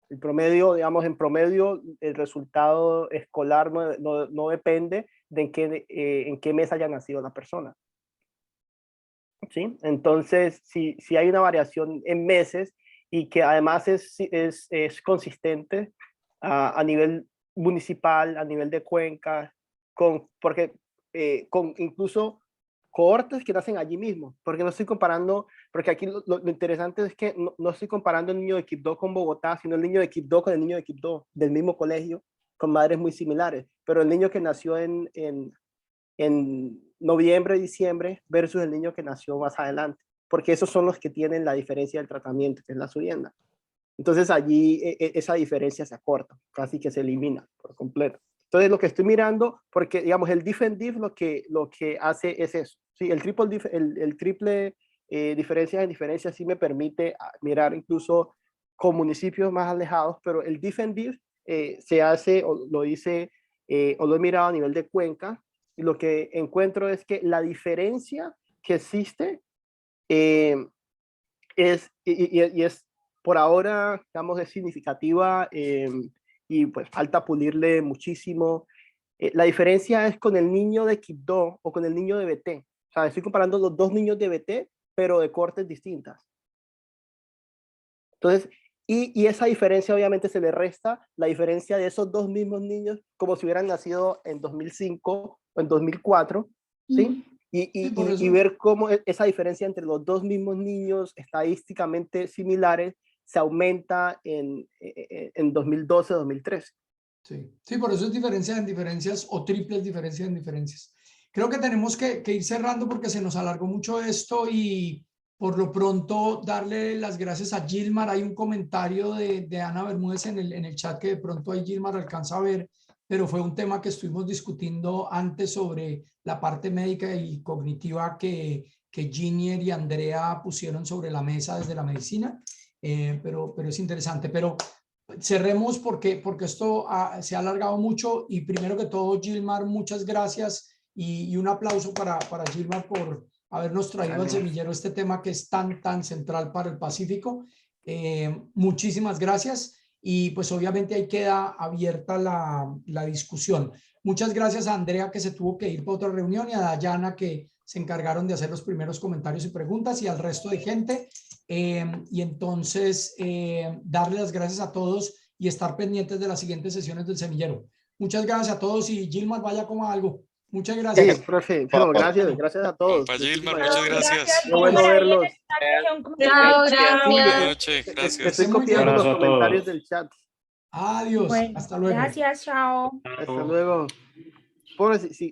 El promedio, digamos, en promedio, el resultado escolar no depende de en qué mes haya nacido la persona, ¿sí? Entonces, si hay una variación en meses y que además es consistente a nivel municipal, a nivel de cuenca, porque con incluso cohortes que nacen allí mismo, porque no estoy comparando, porque aquí lo interesante es que no estoy comparando el niño de Quibdó con Bogotá, sino el niño de Quibdó con el niño de Quibdó, del mismo colegio, con madres muy similares, pero el niño que nació en noviembre, diciembre, versus el niño que nació más adelante, porque esos son los que tienen la diferencia del tratamiento, que es la subienda. Entonces allí esa diferencia se acorta, casi que se elimina por completo. Entonces lo que estoy mirando, porque digamos el DIF lo que hace es eso, ¿sí? El triple diferencias en diferencias sí me permite mirar incluso con municipios más alejados, pero el DIF se hace, o lo hice, o lo he mirado a nivel de cuenca, y lo que encuentro es que la diferencia que existe es por ahora, digamos, es significativa, y pues falta pulirle muchísimo. La diferencia es con el niño de Quibdó o con el niño de BT. O sea, estoy comparando los dos niños de BT, pero de cortes distintas. Entonces, y esa diferencia obviamente se le resta la diferencia de esos dos mismos niños como si hubieran nacido en 2005 o en 2004, ¿sí? Y ver cómo esa diferencia entre los dos mismos niños estadísticamente similares se aumenta en 2012, 2013. Sí, por eso es diferencias en diferencias o triples diferencias en diferencias. Creo que tenemos que ir cerrando porque se nos alargó mucho esto y por lo pronto darle las gracias a Gilmar. Hay un comentario de Ana Bermúdez en el chat que de pronto ahí Gilmar alcanza a ver, pero fue un tema que estuvimos discutiendo antes sobre la parte médica y cognitiva que Ginier y Andrea pusieron sobre la mesa desde la medicina, pero es interesante. Pero cerremos porque esto se ha alargado mucho y primero que todo, Gilmar, muchas gracias y un aplauso para Gilmar por habernos traído al semillero este tema que es tan central para el Pacífico. Muchísimas gracias y pues obviamente ahí queda abierta la discusión. Muchas gracias a Andrea que se tuvo que ir para otra reunión y a Dayana que se encargaron de hacer los primeros comentarios y preguntas y al resto de gente. Y entonces darle las gracias a todos y estar pendientes de las siguientes sesiones del semillero. Muchas gracias a todos y Gilmar, vaya como algo. Muchas gracias. Sí, profe. Bueno, gracias a todos. Compa Gilmar, muchas gracias. Qué bueno verlos. Chao, gracias. Buenas noches, gracias. Estoy copiando los Abrazo a comentarios todos. del chat. Adiós. Bueno, hasta luego. gracias, chao. Hasta luego. Pobre, si